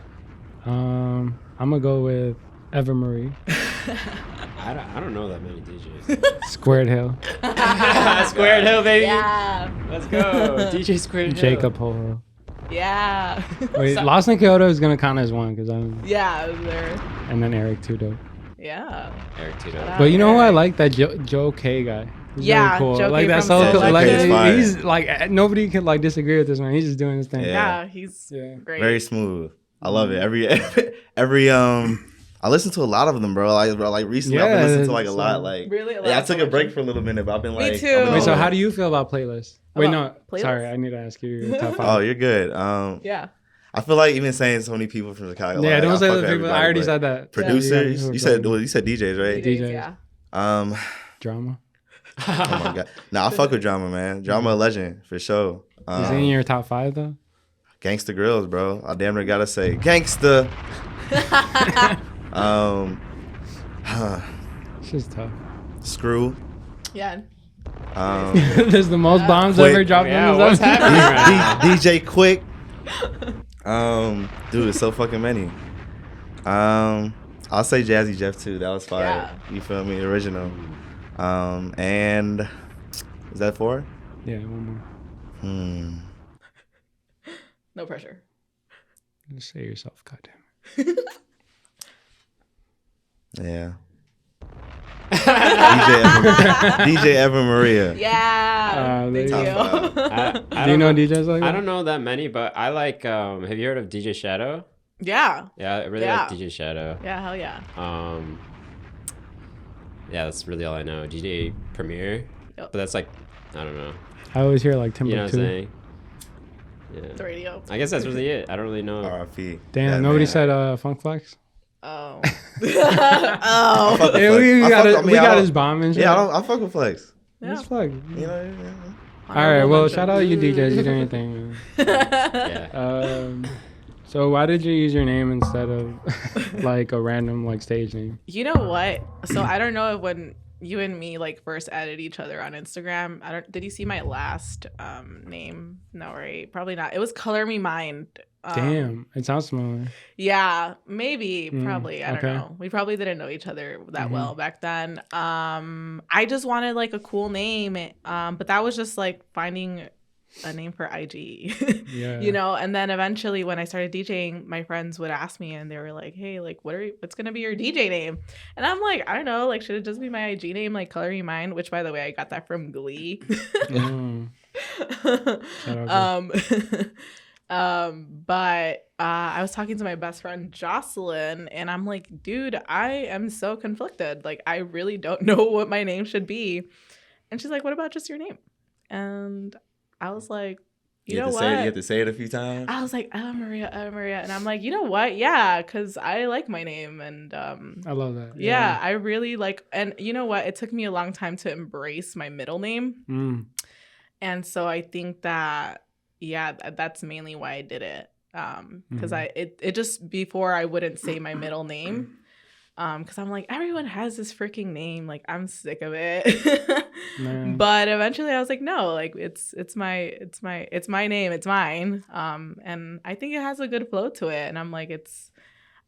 I'm gonna go with Eva Marie. I don't know that many DJs. Squared Hill. Squared Hill, baby. Yeah. Let's go. DJ Squared Hill. Jacob Holo. Yeah. Wait, Lost in Kyoto is gonna count as one because I'm. Yeah, I was there. And then Eric Tudo. Yeah. Eric Tito. But you know who I like? That Joe K guy. He's Yeah, really cool. Joe Like K that's from so cool. Joe Like K is fire. he's like nobody can like disagree with this man. He's just doing his thing. Yeah. He's Yeah. great. Very smooth. I love it. Every I listen to a lot of them, bro. Like recently, I've been listening to like a lot. Like Really? I took a break for a little minute, but I've been like. Me too. I've been Wait, so on how it. do you feel about playlists? Wait, no. Playlists? Sorry, I need to ask you your top Oh, five. you're good. Yeah. I feel like even saying so many people from Chicago. Yeah, like, don't I say fuck the with people. I everybody, already but said that. Producers, Yeah, you said DJs, right? DJs. Yeah. Drama. Oh my god. Nah, I fuck with Drama, man. Drama a legend for sure. Is he in your top five though? Gangsta Grills, bro. I damn near gotta say Gangsta. It's just tough. Screw. Yeah. There's the most bombs Quick. ever dropped Yeah, on what's this happening right now? DJ Quick. Dude, it's so fucking many. I'll say Jazzy Jeff too. That was fire. Yeah. You feel me? Original. And is that 4? Yeah, one more. No pressure. Just say yourself, goddamn. Yeah. DJ Eva Maria. Yeah. there you Thank go. you. I Do you don't know DJs like that? I don't know that many, but I like. Have you heard of DJ Shadow? Yeah. Yeah, I really Yeah. like DJ Shadow. Yeah, hell yeah. Yeah, that's really all I know. DJ Premier, Yep. but that's like, I don't know. I always hear like You know what I'm Timbuktu. saying? The Yeah. radio. I guess that's really it. I don't really know. RFP. Damn, That nobody man. said Funk Flex. Oh. I Oh. fuck with Hey, Flex. we I got fuck- it. I mean, We I got don't- his bomb and shit. Yeah, I fuck with Flex. Yeah. Just fuck. You know, All right, well, shout out you DJs. You doing your thing, man. Yeah. So why did you use your name instead of like a random like stage name? You know what? So I don't know if when you and me like first added each other on Instagram, did you see my last name? No, right? Probably not. It was Color Me Mind. Damn, it sounds familiar. Yeah, maybe, probably. I don't okay. know. We probably didn't know each other that well back then. I just wanted like a cool name, but that was just like finding a name for IG. Yeah. You know, and then eventually when I started DJing, my friends would ask me and they were like, hey, like what's gonna be your DJ name? And I'm like, I don't know, like should it just be my IG name, like Color Me Mine, which by the way I got that from Glee. Mm. Shout out But I was talking to my best friend Jocelyn and I'm like, dude, I am so conflicted, like I really don't know what my name should be. And she's like, what about just your name? And I was like, you know what? You have to say it a few times. I was like, Maria. And I'm like, you know what? Yeah, because I like my name. And I love that. yeah, I really like, and you know what? It took me a long time to embrace my middle name. Mm. And so I think that, yeah, that's mainly why I did it. Because it just, before I wouldn't say my middle name. Because I'm like, everyone has this freaking name. Like, I'm sick of it. Man. But eventually I was like, no, like it's my name, it's mine. And I think it has a good flow to it. And I'm like, it's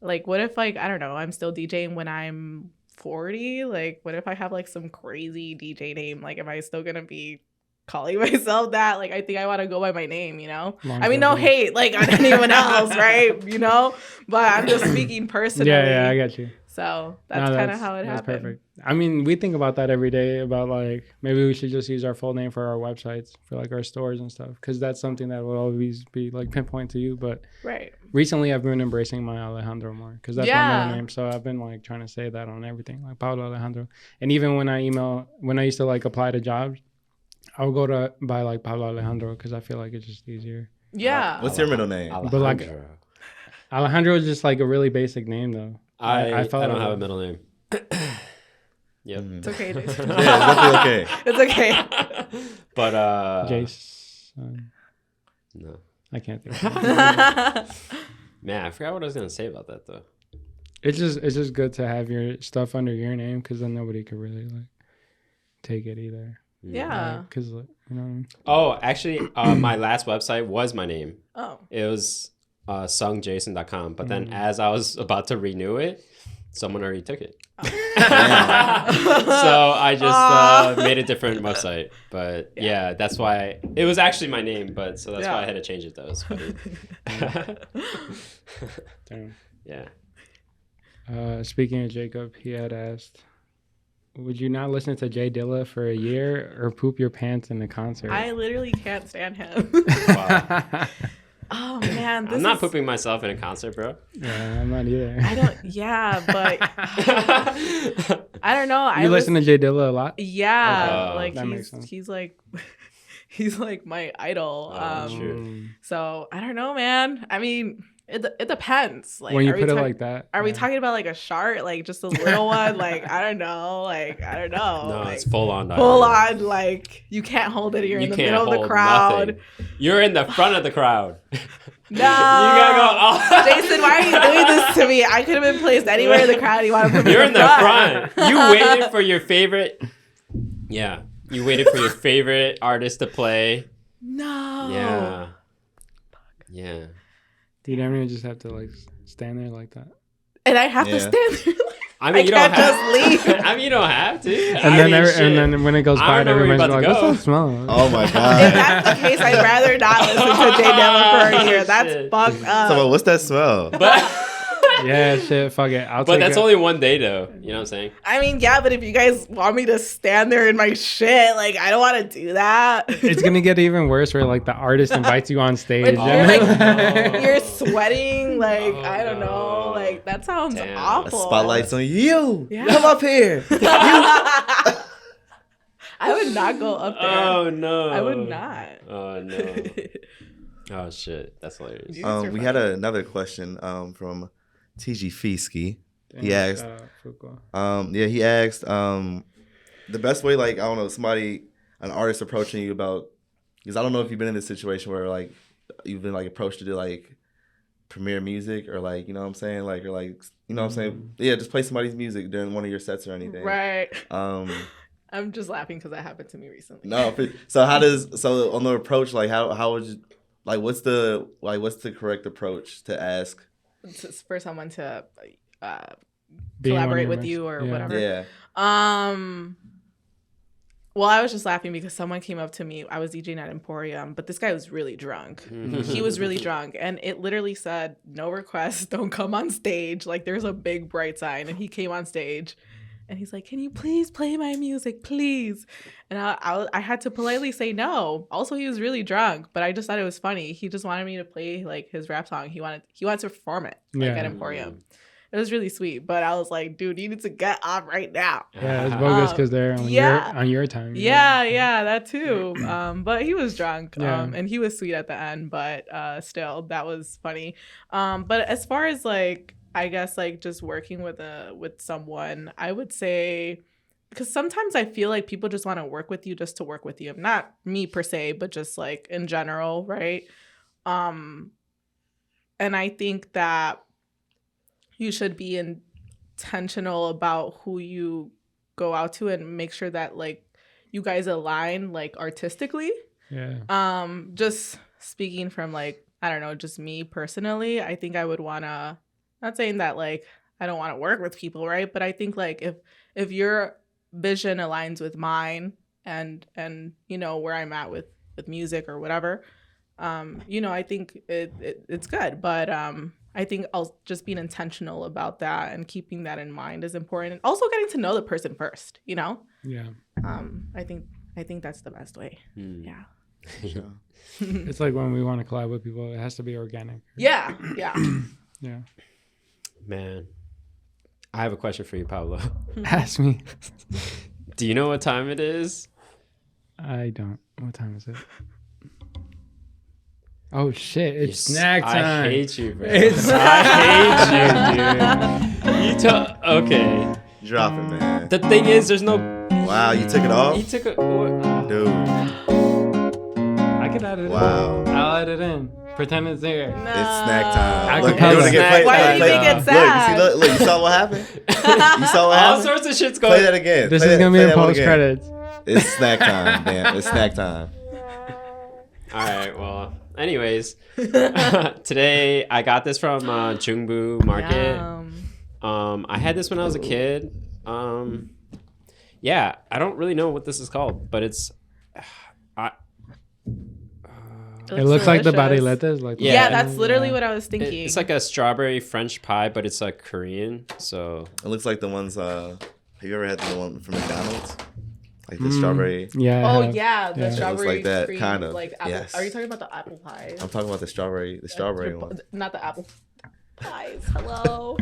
like, what if like, I don't know, I'm still DJing when I'm 40? Like, what if I have like some crazy DJ name? Like, am I still gonna be calling myself that? Like, I think I want to go by my name, you know? I mean, no hate like on anyone else, right? You know? But I'm just speaking personally. Yeah, I got you. So that's kind of how it happened. Perfect. I mean, we think about that every day about like maybe we should just use our full name for our websites, for like our stores and stuff, because that's something that will always be like pinpoint to you. But Right. recently, I've been embracing my Alejandro more because that's my middle name. So I've been like trying to say that on everything, like Pablo Alejandro. And even when I used to like apply to jobs, I would go to by like Pablo Alejandro because I feel like it's just easier. Yeah. What's your middle name? But like Alejandro is just like a really basic name though. I felt don't like- have a middle name. Yep. It's okay, Jason. Yeah, it's definitely okay. It's okay. But Jason. no. I can't think of it. Man, I forgot what I was gonna say about that though. It's just good to have your stuff under your name because then nobody could really like take it either. Yeah. Because, you know what I mean? Oh, actually, my last website was my name. Oh. It was sungjason.com. But then as I was about to renew it, someone already took it. Oh. So I just made a different website. But yeah, that's why it was actually my name. But so that's why I had to change it though. It's funny. Damn. Yeah. Speaking of Jacob, he had asked, would you not listen to Jay Dilla for a year or poop your pants in the concert? I literally can't stand him. Wow. Oh man, I'm not pooping myself in a concert, bro. Yeah, I'm not either. I don't. Yeah, but I don't know. You listen to Jay Dilla a lot? Yeah, like that makes sense. he's like he's like my idol. True. So I don't know, man. I mean, it depends. Like when you put it like that, are we talking about like a shark, like just a little one? Like I don't know. No, like, it's full on. Full on. Like you can't hold it. You're in the middle of the crowd. Nothing. You're in the front of the crowd. No, you gotta go. Oh. Jason, why are you doing this to me? I could have been placed anywhere in the crowd. You want to put me You're in the front. You waited for your favorite. Yeah, you waited for your favorite artist to play. No. Yeah. Yeah. Dude, everyone just have to like stand there like that. And I have to stand there. I mean, you can't don't have just leave. I mean, you don't have to. And then when it goes quiet, everyone's like, "What's that smell?" Oh my If god. that's the case, I'd rather not listen to Jay Dilla for a year. That's Shit. fucked up. So what's that smell? But Yeah, shit, fuck it. but that's only one day though. You know what I'm saying? I mean, yeah, but if you guys want me to stand there in my shit, like, I don't want to do that. It's gonna get even worse where like the artist invites you on stage. When you're Oh. like, you're sweating, like, Oh, I don't no. know, like, that sounds Damn. The awful. spotlight's on you. Yeah. Come up here. I would not go up there. Oh no. I would not. Oh no. Oh shit. That's hilarious. You guys are We funny. had another question from TG Fiesky. He asked, he asked, the best way, like, I don't know, an artist approaching you about, because I don't know if you've been in this situation where, like, you've been, like, approached to do, like, premiere music or, like, you know what I'm saying? Like, or, like, you know what I'm saying? Yeah, just play somebody's music during one of your sets or anything. Right. I'm just laughing because that happened to me recently. No, so on the approach, like, how would you, like, what's the correct approach to ask? For someone to collaborate with you or whatever. Yeah. Well, I was just laughing because someone came up to me. I was DJing at Emporium, but this guy was really drunk. He was really drunk. And it literally said, no requests, don't come on stage. Like, there's a big bright sign. And he came on stage. And he's like, can you please play my music, please? And I had to politely say no. Also, he was really drunk, but I just thought it was funny. He just wanted me to play, like, his rap song. He wanted to perform it, like, at Emporium. It was really sweet, but I was like, dude, you need to get up right now. Yeah, it's bogus because they're on your time. Yeah, that too. But he was drunk, and he was sweet at the end, but still, that was funny. But as far as, like, I guess, like, just working with someone, I would say, because sometimes I feel like people just want to work with you just to work with you. Not me per se, but just, like, in general, right? And I think that you should be intentional about who you go out to and make sure that, like, you guys align, like, artistically. Yeah. Just speaking from, like, I don't know, just me personally, I think I would want to, not saying that, like, I don't want to work with people, right? But I think, like, if your vision aligns with mine and you know, where I'm at with music or whatever, you know, I think it's good. But I think I'll just being intentional about that and keeping that in mind is important. And also getting to know the person first, you know? Yeah. I think that's the best way. Yeah. It's like when we want to collab with people, it has to be organic. Yeah. Yeah. Man, I have a question for you, Pablo. Ask me. Do you know what time it is? I don't. What time is it? Oh shit! It's snack time. I hate you, bro. I hate you, dude. Okay. Drop it, man. The thing is, there's no. Wow, you took it off? You took a. Dude. I can add it Wow. in. I'll add it in. Pretend it's there. No. It's snack time. Look, Look, it's snack Why do you play- think it's sad? Look, you see, look, you saw what happened? You saw what All happened? sorts of shit's Play going. that again. This Play is that- gonna be play in that one post again. credits. It's snack time. Damn, it's snack time. All right. Well, anyways, today I got this from Chungbu Market. I had this when I was a kid. Yeah, I don't really know what this is called, but it's. It looks like the barriletes. Like yeah, that's literally what I was thinking. It's like a strawberry French pie, but it's like Korean. So it looks like the ones. Have you ever had the one from McDonald's? Like the strawberry. Yeah. Oh yeah, the strawberry. It looks like that cream, kind of. Like apple. Yes. Are you talking about the apple pie? I'm talking about the strawberry one. Not the apple pies. Hello.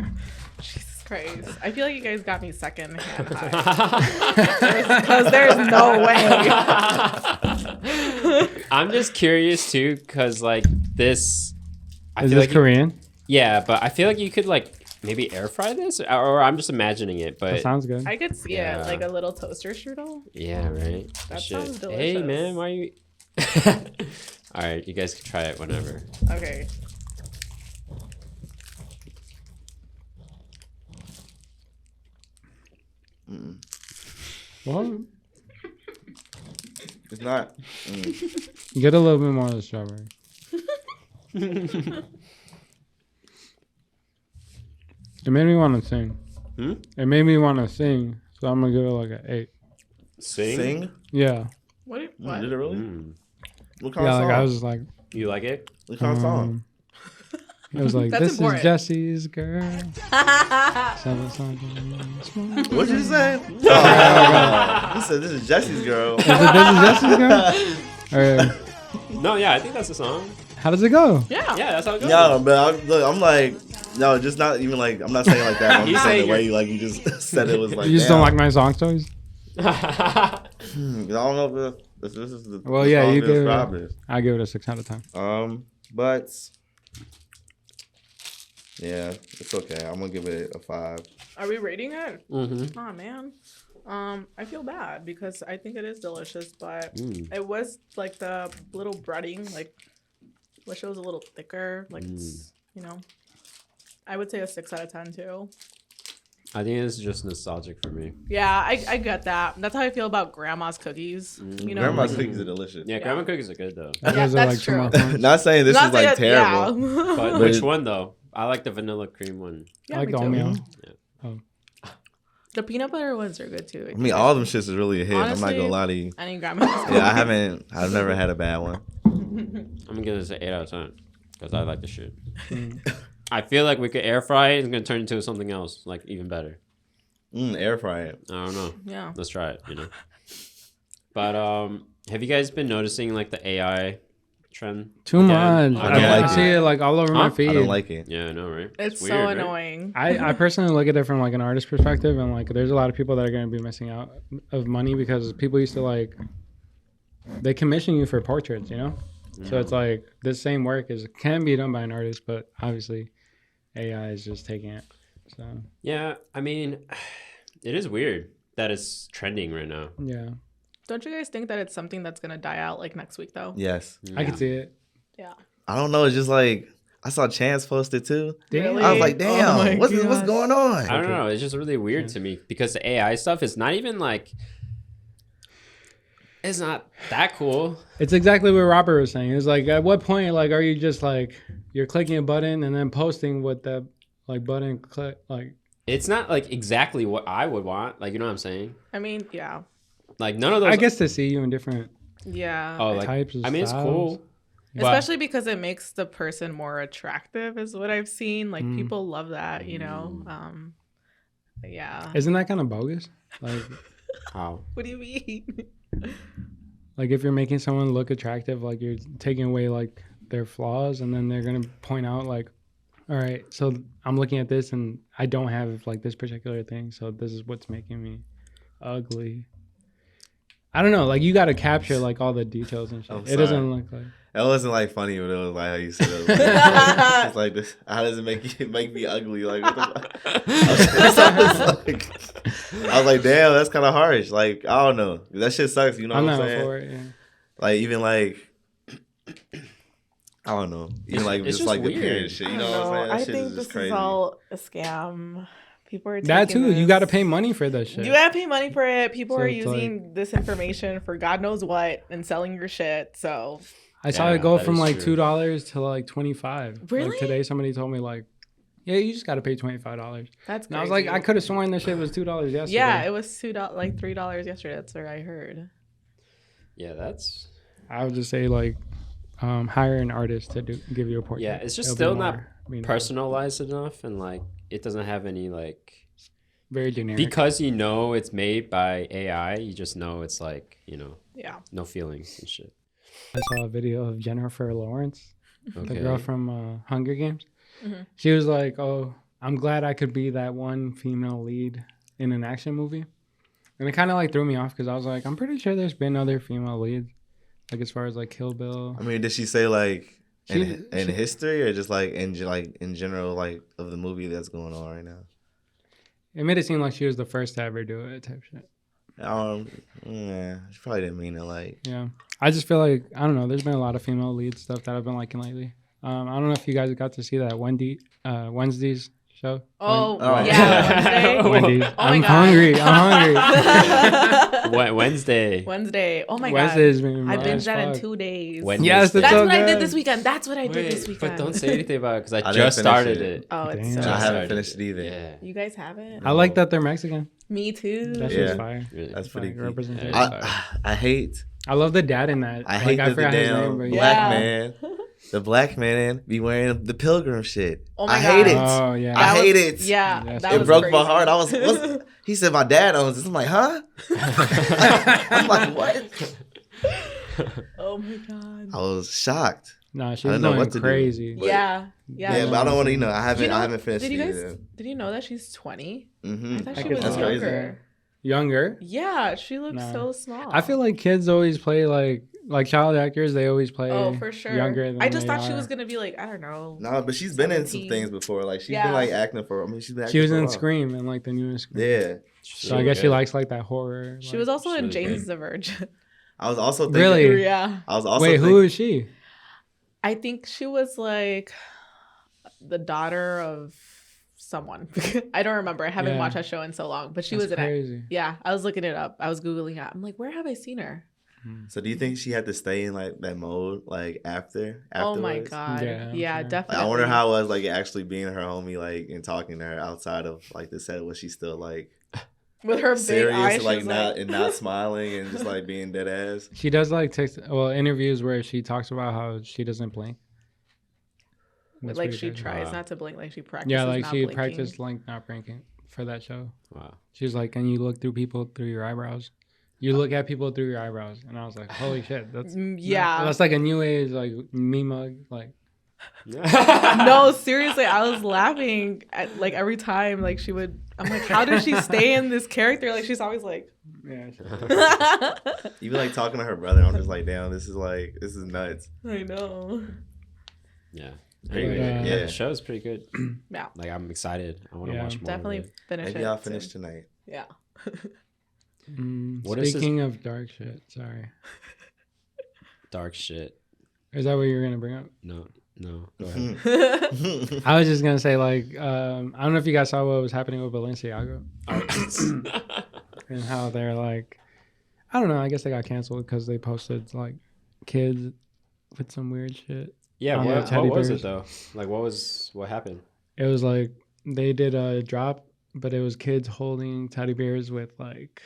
Jesus Christ. I feel like you guys got me second-hand high. Because there's no way. I'm just curious too, because like this. Is this Korean? Yeah, but I feel like you could like maybe air fry this, or I'm just imagining it. But that sounds good. I could see it like a little toaster strudel. Yeah, right. That sounds delicious. Hey man, why are you? All right, you guys can try it whenever. Okay. What? It's not. Get a little bit more of the strawberry. It made me want to sing. It made me want to sing, so I'm gonna give it like an 8. Sing? Yeah. What? Did it really? What kind Yeah, of song? like I was like, You like it? What kind of song? it was like, That's this important. is Jesse's girl. Something. What'd you say? Oh, you said this is Jesse's girl. Is it this is Jesse's girl? Or, No, yeah, I think that's the song. how does it go? Yeah. Yeah, that's how it goes. No, but I'm like, no, just not even like, I'm not saying like that. I'm You just say saying the way you're- you just said it was like, You just don't like my song stories? I don't know if this is the Well, the yeah, song you to give describe it. this. I give it a 6 out of 10. But yeah, it's okay. I'm gonna give it a 5. Are we rating it? Mm-hmm. Oh man. I feel bad because I think it is delicious, but it was like the little breading, like wish it was a little thicker. Like it's, you know. I would say a 6 out of 10 too. I think it's just nostalgic for me. Yeah, I get that. That's how I feel about grandma's cookies. You know, Grandma's like, cookies are delicious. Yeah, grandma cookies are good though. You Yeah, guys are that's like 2 true. more points. Not saying this not is like saying- terrible. Yeah. But But which it- one though? I like the vanilla cream one. Yeah, I like me the too. oatmeal. The peanut butter ones are good too. I mean, all of them shits is really a hit. Honestly, I'm not gonna lie to you. Any grandma's Yeah, I've never had a bad one. I'm gonna give this an 8 out of 10 because I like the shit. I feel like we could air fry it. It's gonna turn into something else, like even better. Air fry it. I don't know. Yeah. Let's try it. But have you guys been noticing like the AI trend? Too again? much. I don't like I see it like all over my feed. I don't like it. Yeah, I know, right? It's weird, so right? annoying. I personally look at it from like an artist perspective, and like there's a lot of people that are going to be missing out of money because people used to like they commission you for portraits, you know. So it's like this same work can be done by an artist, but obviously AI is just taking it. So Yeah, I mean, it is weird that it's trending right now. yeah, Don't you guys think that it's something that's gonna die out like next week though? Yes. I can see it. Yeah. I don't know. It's just like I saw Chance post it too. Really? I was like, Oh damn, my what's gosh. going on? I don't know. It's just really weird to me because the AI stuff is not even like. It's not that cool. It's exactly what Robert was saying. It's like, at what point, like, are you just like you're clicking a button and then posting what that like button click like? It's not like exactly what I would want. Like, you know what I'm saying? I mean, yeah. Like none of those. I guess to see you in different Yeah. Oh, like types of I mean, it's styles. cool. but- Especially because it makes the person more attractive is what I've seen. Like people love that, you know. Yeah. Isn't that kind of bogus? Like, How? What do you mean? like if you're making someone look attractive, like you're taking away like their flaws, and then they're gonna point out like, all right, so I'm looking at this and I don't have like this particular thing, so this is what's making me ugly. I don't know, like you got to capture like all the details and shit. I'm It doesn't sorry. look like. It wasn't like funny, but it was like how you said it. It's like this. How does it make me ugly? Like what the fuck? I was like, damn, that's kind of harsh. Like I don't know. That shit sucks. You know I'm what I'm not saying? for it. Yeah. Like even like I don't know. Even like It's just like just the parent weird. shit. You know what I'm saying? That I shit think is this just crazy. is all a scam People are That taking too. You this- got to pay money for this shit. You gotta pay money for it. People So are it's using this information for God knows what and selling your shit. So I saw Yeah, it go that from is like true. $2 to like 25. Really? Like today, somebody told me like, yeah, you just got to pay $25. that's And I was crazy. like, I could have sworn this shit was $2 yesterday. Yeah, it was $2, like $3 yesterday. That's what I heard. Yeah, that's I would just say like, hire an artist to give you a portrait. yeah. It's just It'll be still not more meaningful. personalized enough, and like it doesn't have any like Very generic. because you know it's made by AI. You just know it's like Yeah. no feelings and shit. I saw a video of Jennifer Lawrence, Okay. the girl from Hunger Games. Mhm. She was like, "Oh, I'm glad I could be that one female lead in an action movie," and it kind of like threw me off because I was like, "I'm pretty sure there's been other female leads, like as far as like Kill Bill." I mean, did she say like in She- history or just like in general like of the movie that's going on right now? It made it seem like she was the first to ever do it, type shit. Yeah, she probably didn't mean it like. Yeah, I just feel like I don't know. There's been a lot of female lead stuff that I've been liking lately. I don't know if you guys got to see that Wednesday's show. Oh, Oh, yeah. Wendy's. Oh my I'm God. hungry. I'm hungry. Wednesday. Wednesday. Oh my Wednesday's God. been I rough binged as that in fuck. 2 days. Wednesday. Yes, That's so what I did good. this weekend. That's what I did Wait, this weekend. but don't say anything about it because I didn't just finish started it. it. Oh, it's Damn. so I haven't started finished it either. Yeah. You guys haven't? I like that they're Mexican. Me too. That Yeah. shit's fire. Really. That's pretty Like, cool. representation. I hate I love the dad in that. I Like, hate I that the forgot his damn name, but black Yeah. man, the black man be wearing the pilgrim shit. Oh my I hate it. Oh yeah. I hate was- it. Yeah, Yes. that It was broke crazy. my heart. I was he said my dad owns this. I'm like, huh? I'm like, what? Oh my God. I was shocked. Nah, I she was didn't know going what to do. crazy. But- Yeah. Yeah, Yeah. but I don't want to. I haven't. You know- I haven't finished Did you it guys? either. Did you know that she's 20? Mm-hmm. I thought I she could was That's tell. crazy. younger. Younger. Yeah, she looks No. so small. I feel like kids always play like child actors. They always play. Oh, for sure. Younger than I just they thought she are. was gonna be like, I don't know. No, but she's been in some 17. things before. Like she's Yeah. been like acting for. I mean, she's been. Acting She was for a in while. Scream and like the newest Scream. Yeah, So I guess she likes like that horror. She like- was also She's in really James good. the Virgin. I was also thinking. Really? Yeah. I was also. Wait, thinking, who is she? I think she was like the daughter of someone. I don't remember. I haven't Yeah. watched that show in so long, but she That's was in it. crazy. Yeah, I was looking it up. I was Googling it. I'm like, where have I seen her? So do you think she had to stay in like that mode like after? Oh my afterwards? God. Yeah, Yeah, I'm sure. definitely. Like, I wonder how it was like actually being her homie like and talking to her outside of like the set. Was she still like with her big serious eyes, and, she like was not like, and not smiling and just like being dead ass? She does like interviews where she talks about how she doesn't blink. That's like pretty she crazy. tries Wow. not to blink, like she practices. Yeah, like not she blinking. practiced like not blinking for that show. Wow. She was like, "Can you look through people through your eyebrows? You look at people through your eyebrows." And I was like, "Holy shit, that's Yeah. that's like a new age like me mug like." No, seriously, I was laughing at like every time like she would. I'm like, how does she stay in this character? Like she's always like. Yeah. Even like talking to her brother, I'm just like, damn, this is nuts. I know. Yeah. Anyway, Yeah. Yeah, yeah. the show's pretty good. Yeah, Like I'm excited. I want to Yeah. watch more. definitely Of it. finish Maybe it. I'll soon. finish tonight. Yeah. What is this- Speaking of dark shit, sorry, Dark shit. is that what you were gonna bring up? No. Go ahead. I was just gonna say like I don't know if you guys saw what was happening with Balenciaga and how they're like, I don't know. I guess they got canceled because they posted like kids with some weird shit. Yeah. On What the teddy was bears. it though? Like what happened? It was like they did a drop, but it was kids holding teddy bears with like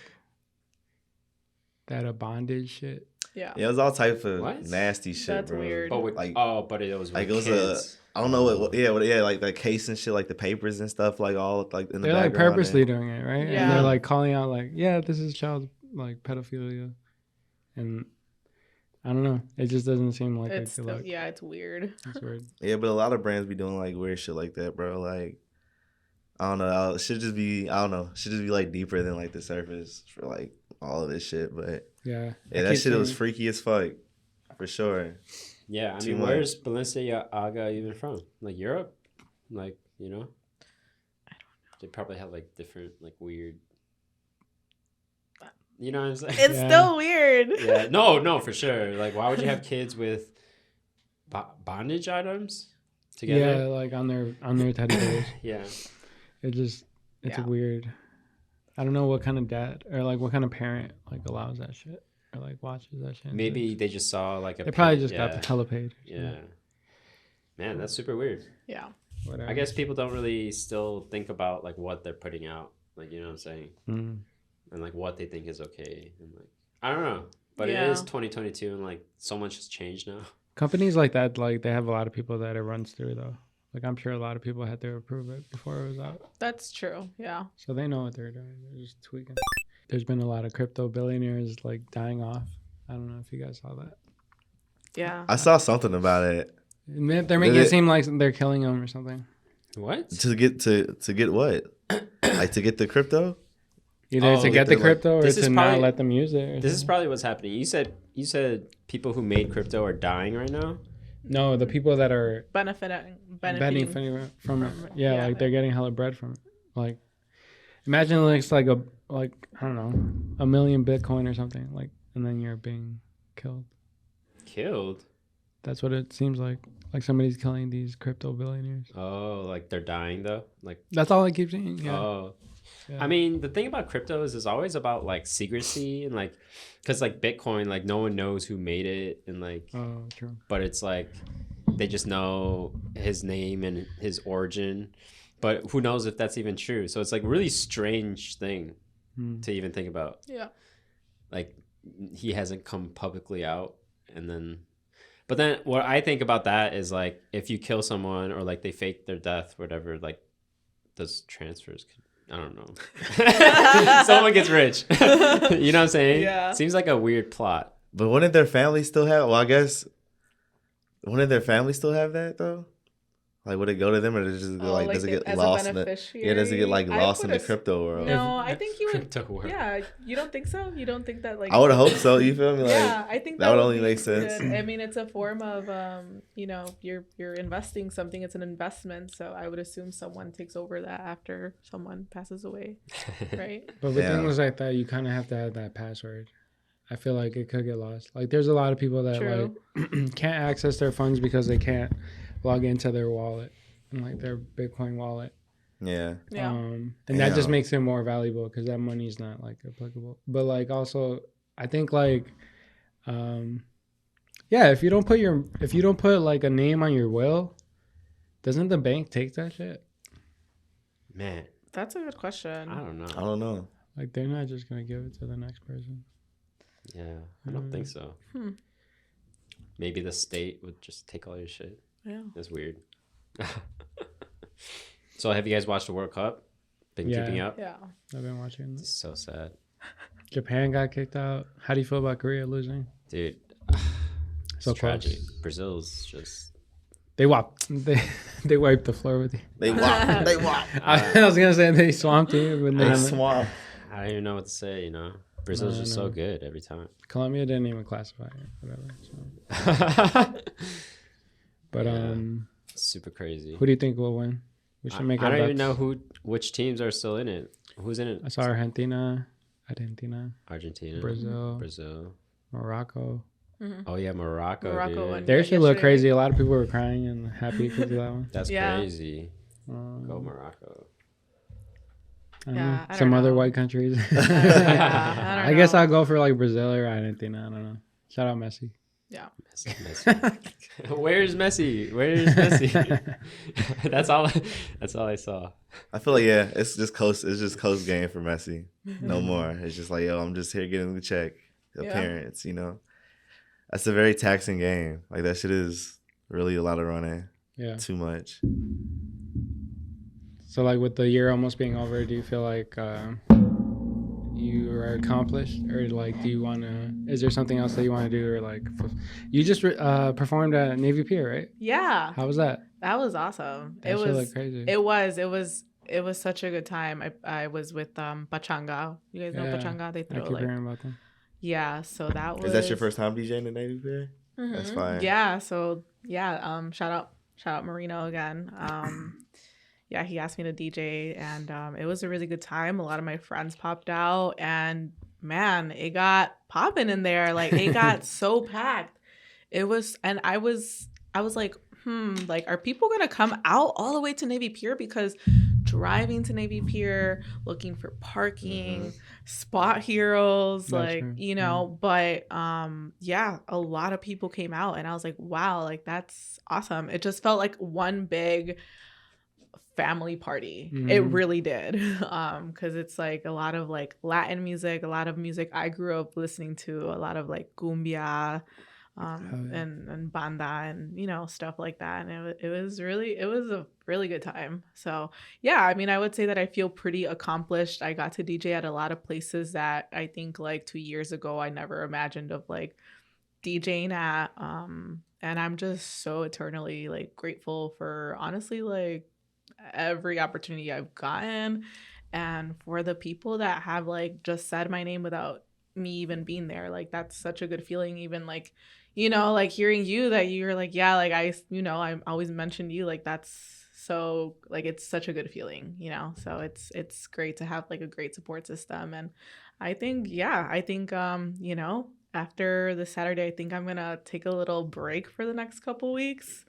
that bondage shit. Yeah. Yeah, it was all type of What? nasty shit, That's bro. weird. But with, Like- but it was with like, it was kids. I don't know like the case and shit, like the papers and stuff, like all like in the They're like background purposely doing it, right? Yeah. And they're like calling out like, yeah, this is child like pedophilia, and I don't know. It just doesn't seem like It's it to look. yeah, it's weird. It's weird. Yeah, but a lot of brands be doing like weird shit like that, bro. Like, I don't know. It should just be, I don't know. It should just be like deeper than like the surface for like all of this shit. But Yeah. yeah, I that keep shit was seeing- freaky as fuck, for sure. Yeah, I Too mean, much. where's Balenciaga even from? Like Europe? Like, you know? I don't know. They probably have like different, like weird. You know what I'm saying? It's Yeah. still weird. Yeah, no, for sure. Like, why would you have kids with bondage items Yeah, together? like on their teddy bears. Yeah. It just It's weird. I don't know what kind of dad or like what kind of parent like allows that shit or like watches that shit. Maybe they just saw like they probably just got the hella paid. Yeah. Man, that's super weird. Yeah. Whatever. I guess people don't really still think about like what they're putting out. Like, you know what I'm saying? Mm. And like what they think is okay. And like, I don't know. But it is 2022 and like so much has changed now. Companies like that, like they have a lot of people that it runs through though. Like I'm sure a lot of people had to approve it before it was out. That's true. Yeah. So they know what they're doing. They're just tweaking. There's been a lot of crypto billionaires like dying off. I don't know if you guys saw that. Yeah. I saw something about it. They're making it seem like they're killing them or something. What? To get what? Like to get the crypto? Either to get the crypto or to not let them use it. This is probably what's happening. You said people who made crypto are dying right now? No, the people that are benefiting from it. Yeah, like they're getting hella bread from it. Like imagine it's like I don't know, 1 million Bitcoin or something, like, and then you're being killed. Killed? That's what it seems like. Like somebody's killing these crypto billionaires. Oh, like they're dying though? Like that's all I keep saying. Yeah. Oh. Yeah. I mean, the thing about crypto is always about like secrecy and like, because like Bitcoin, like no one knows who made it and like, oh, true. But it's like they just know his name and his origin, but who knows if that's even true? So it's like a really strange thing to even think about. Yeah. Like he hasn't come publicly out, and then, but then what I think about that is like if you kill someone or like they fake their death, whatever, like those transfers could. I don't know. Someone gets rich. You know what I'm saying? Yeah. Seems like a weird plot. But wouldn't their family still have? Well, I guess wouldn't their family still have that though? Like, would it go to them, or does it just does it get lost in the? Yeah, does it get like lost in the crypto world? No, I think you would. Crypto world. Yeah, you don't think so? You don't think that like? I would hope so. You feel me? Like, yeah, I think that would only make sense. Good. I mean, it's a form of you know, you're investing something. It's an investment, so I would assume someone takes over that after someone passes away, right? But with things like that, you kind of have to have that password. I feel like it could get lost. Like, there's a lot of people that like can't access their funds because they can't log into their wallet and like their Bitcoin wallet. Yeah. And that just makes it more valuable because that money's not like applicable. But like also, I think like, if you don't put like a name on your will, doesn't the bank take that shit? Man, that's a good question. I don't know. Like they're not just gonna give it to the next person. Yeah, I don't think so. Maybe the state would just take all your shit. Yeah, that's weird. So, have you guys watched the World Cup? Been keeping up? Yeah, I've been watching. It's so sad. Japan got kicked out. How do you feel about Korea losing? Dude, it's so tragic. Brazil's just they wiped the floor with you. They whopped. I was gonna say they swamped you when they swamped. I don't even know what to say. You know, Brazil's just so good every time. Colombia didn't even classify it, whatever. So. But super crazy. Who do you think will win? We should make. I don't even know which teams are still in it. Who's in it? I saw Argentina, Brazil, Morocco. Mm-hmm. Oh yeah, Morocco. They should look crazy. A lot of people were crying and happy because of that one. That's crazy. Go Morocco. Some other white countries. I guess I'll go for like Brazil or Argentina. I don't know. Shout out Messi. Yeah. Messi. Where's Messi? That's all I saw. I feel like it's just close. It's just close game for Messi. No more. It's just like, I'm just here getting the check, appearance. You know, that's a very taxing game. Like that shit is really a lot of running. Yeah. Too much. So like with the year almost being over, do you feel like you are accomplished, or like do you want to? Is there something else that you want to do, or like you just performed at Navy Pier, right? Yeah. How was that? That was awesome. That shit looked crazy. It was such a good time. I was with Pachanga. You guys know Pachanga? They throw I keep hearing about them. Yeah. So that was. Is that your first time DJing at Navy Pier? Mm-hmm. That's fine. Yeah. So shout out Marino again. Yeah, he asked me to DJ, and it was a really good time. A lot of my friends popped out, and man, it got popping in there. Like it got so packed. It was, and I was like, like, are people gonna come out all the way to Navy Pier? Because driving to Navy Pier, looking for parking, spot heroes, That's true. you know, but yeah, a lot of people came out and I was like, wow, like that's awesome. It just felt like one big family party. It really did. Because it's like a lot of like Latin music, a lot of music I grew up listening to, a lot of like cumbia, and banda and, you know, stuff like that. And it was a really good time. So yeah, I mean, I would say that I feel pretty accomplished. I got to DJ at a lot of places that I think like 2 years ago I never imagined of like DJing at. And I'm just so eternally like grateful for honestly like every opportunity I've gotten, and for the people that have like just said my name without me even being there. Like that's such a good feeling. Even like, you know, like hearing you that you're like, yeah, like I always mentioned you, like that's so like it's such a good feeling, you know. So it's great to have like a great support system. And I think you know, after the Saturday, I think I'm gonna take a little break for the next couple weeks.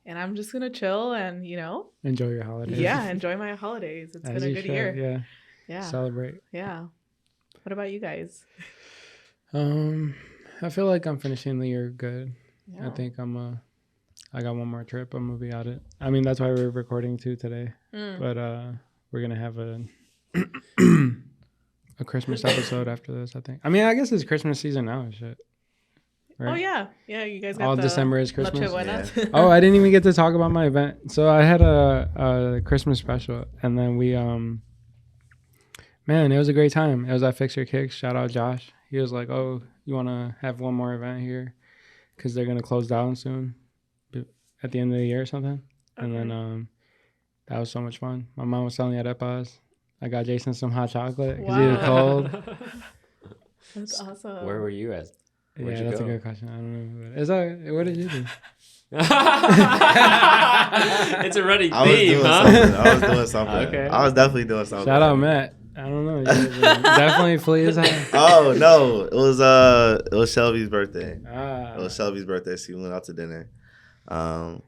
And I'm just going to chill and, you know. Enjoy your holidays. Yeah, enjoy my holidays. It's been a good year. Yeah. Yeah. Celebrate. Yeah. What about you guys? I feel like I'm finishing the year good. Yeah. I think I got one more trip. I'm going to be at it. I mean, that's why we're recording too today. But we're going to have a Christmas episode after this, I think. I mean, I guess it's Christmas season now and shit. Right? Oh yeah, you guys got all December is Christmas. Yeah. Oh, I didn't even get to talk about my event. So I had a Christmas special, and then we man, it was a great time. It was at Fix Your Kicks. Shout out Josh. He was like, "Oh, you want to have one more event here, because they're gonna close down soon, at the end of the year or something." Okay. And then that was so much fun. My mom was selling at Eppas. I got Jason some hot chocolate because he was cold. That's awesome. Where were you at? Where'd yeah, you that's go? a good question. I don't know. What did you do? It's a running I was theme, doing huh? something. I was doing something. Okay. I was definitely doing something. Shout out Matt. I don't know. Definitely flea as hell. Oh no, it was Shelby's birthday. Ah. It was Shelby's birthday, so we went out to dinner.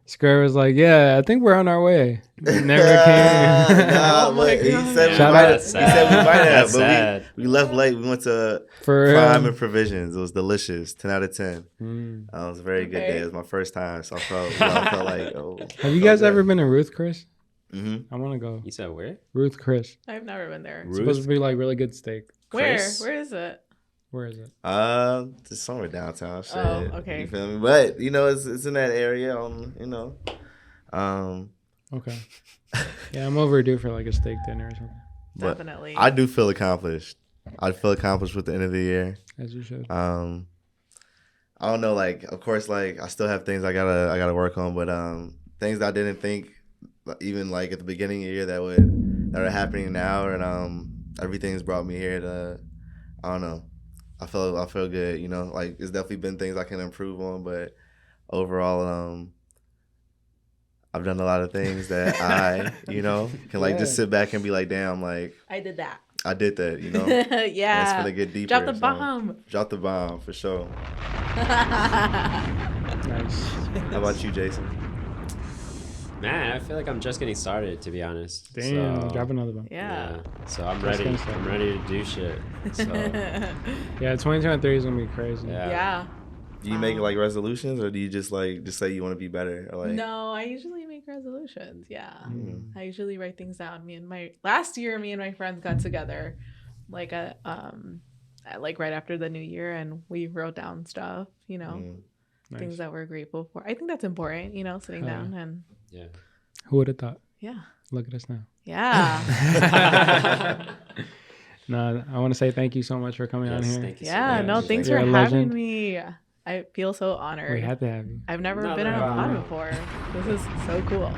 Square was like, "Yeah, I think we're on our way." Never came. Nah, Oh my but he God. said we Shout might out. have. He said we might have, That's but sad. we left late. We went to For Prime and Provisions. It was delicious. 10 out of 10. It was a very good Okay. day. It was my first time, so I felt like, oh. Have you guys ever been to Ruth Chris? Mm-hmm. I want to go. You said where? Ruth Chris. I've never been there. It's supposed to be like really good steak. Chris? Where is it? Where is it? It's somewhere downtown. Shit. Oh, okay. You feel me? But you know, it's in that area. You know. Okay. Yeah, I'm overdue for like a steak dinner or something. But Definitely. I do feel accomplished. I feel accomplished with the end of the year. As you should. I don't know, like, of course, like, I still have things I gotta work on, but things I didn't think even like at the beginning of the year that are happening now, and everything's brought me here to, I don't know, I feel good, you know, like it's definitely been things I can improve on, but overall, I've done a lot of things that I, you know, can like just sit back and be like, damn, like I did that. I did that, you know. Yeah. And it's gonna get deeper. Drop the bomb. Drop the bomb for sure. Nice. How about you, Jason? Man, I feel like I'm just getting started, to be honest. Damn, So, drop another one. Yeah. So I'm Just ready. gonna start. I'm ready to do shit. So Yeah, 2023 is gonna be crazy. Yeah. Yeah. Do you make like resolutions, or do you just say you want to be better? Or, like, No, I usually make resolutions. Yeah. Mm. I usually write things down. Last year, me and my friends got together like like right after the new year, and we wrote down stuff, you know, Nice. things that we're grateful for. I think that's important, you know, sitting down and yeah. Who would have thought? yeah. Look at us now. Yeah. No, I want to say thank you so much for coming on Yes, here. thank you so Yeah. much. No, thanks You're for a having legend. me. I feel so honored. We had to have you. I've never No, been no on a pod problem. before. This is so cool.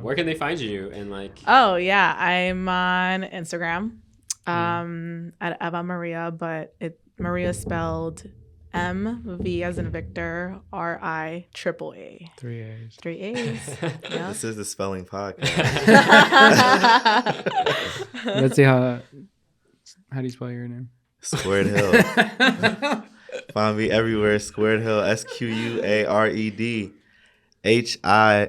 Where can they find you? And like, Oh yeah, I'm on Instagram at Eva Maria, but Maria spelled MV as in Victor, RI triple A. 3 A's. 3 A's. Yeah. This is the spelling podcast. Let's see how do you spell your name? Squared Hill. Find me everywhere. Squared Hill. SQUARED. HILL.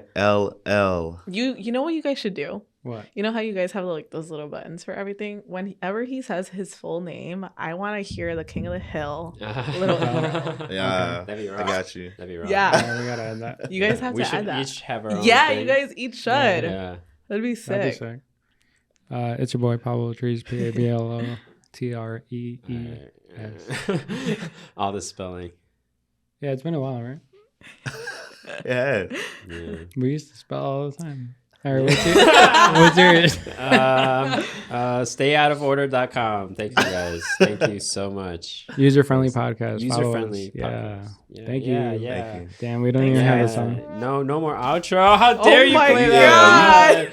You know what you guys should do? What? You know how you guys have like those little buttons for everything? Whenever he says his full name, I want to hear the King of the Hill little intro. Yeah, That'd be I rough. got you. That'd be rough. Yeah. We gotta add that. You guys have We to should add that. each have our own Yeah, thing. you guys each should. Yeah. That'd be That'd be sick. sick. It's your boy Pablo Trees, PABLOTREE. All the spelling. Yeah, it's been a while, right? Yeah. Yeah. We used to spell all the time. All right, what's yours? Stayoutaforder.com. Thank you guys. Thank you so much. User-friendly podcast. User friendly Follow us. podcast. Yeah. Thank you. Yeah. Thank you. Damn, we don't even have a Yeah. song. No more outro. How dare you my play God.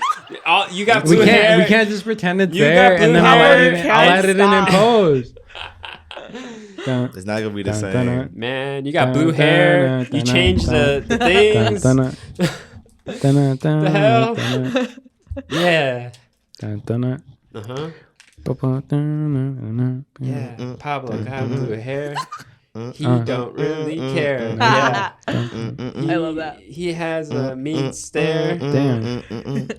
that? You got We blue hair. can't just pretend it's You there got and blue then I'll hair. add it in Can't in post. Dun, It's not gonna be the dun, same. dun, dun. Man, you got blue hair. You changed the things. Dun, dun, dun, The hell? dun, dun, Yeah. dun, dun, dun. Uh-huh. Dun, dun, dun. Yeah. Pablo got blue hair. He Uh. don't really care. I Yeah. love that. He has a mean stare. Damn.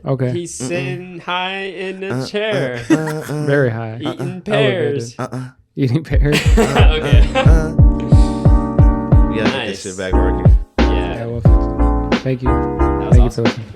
Okay. He's sitting high in a chair, Very high. eating pears. Elevated. Eating pears. Okay. We gotta get Nice. this shit back working. Yeah, Yeah. we'll fix it. Thank you. That was Thank you awesome. for listening.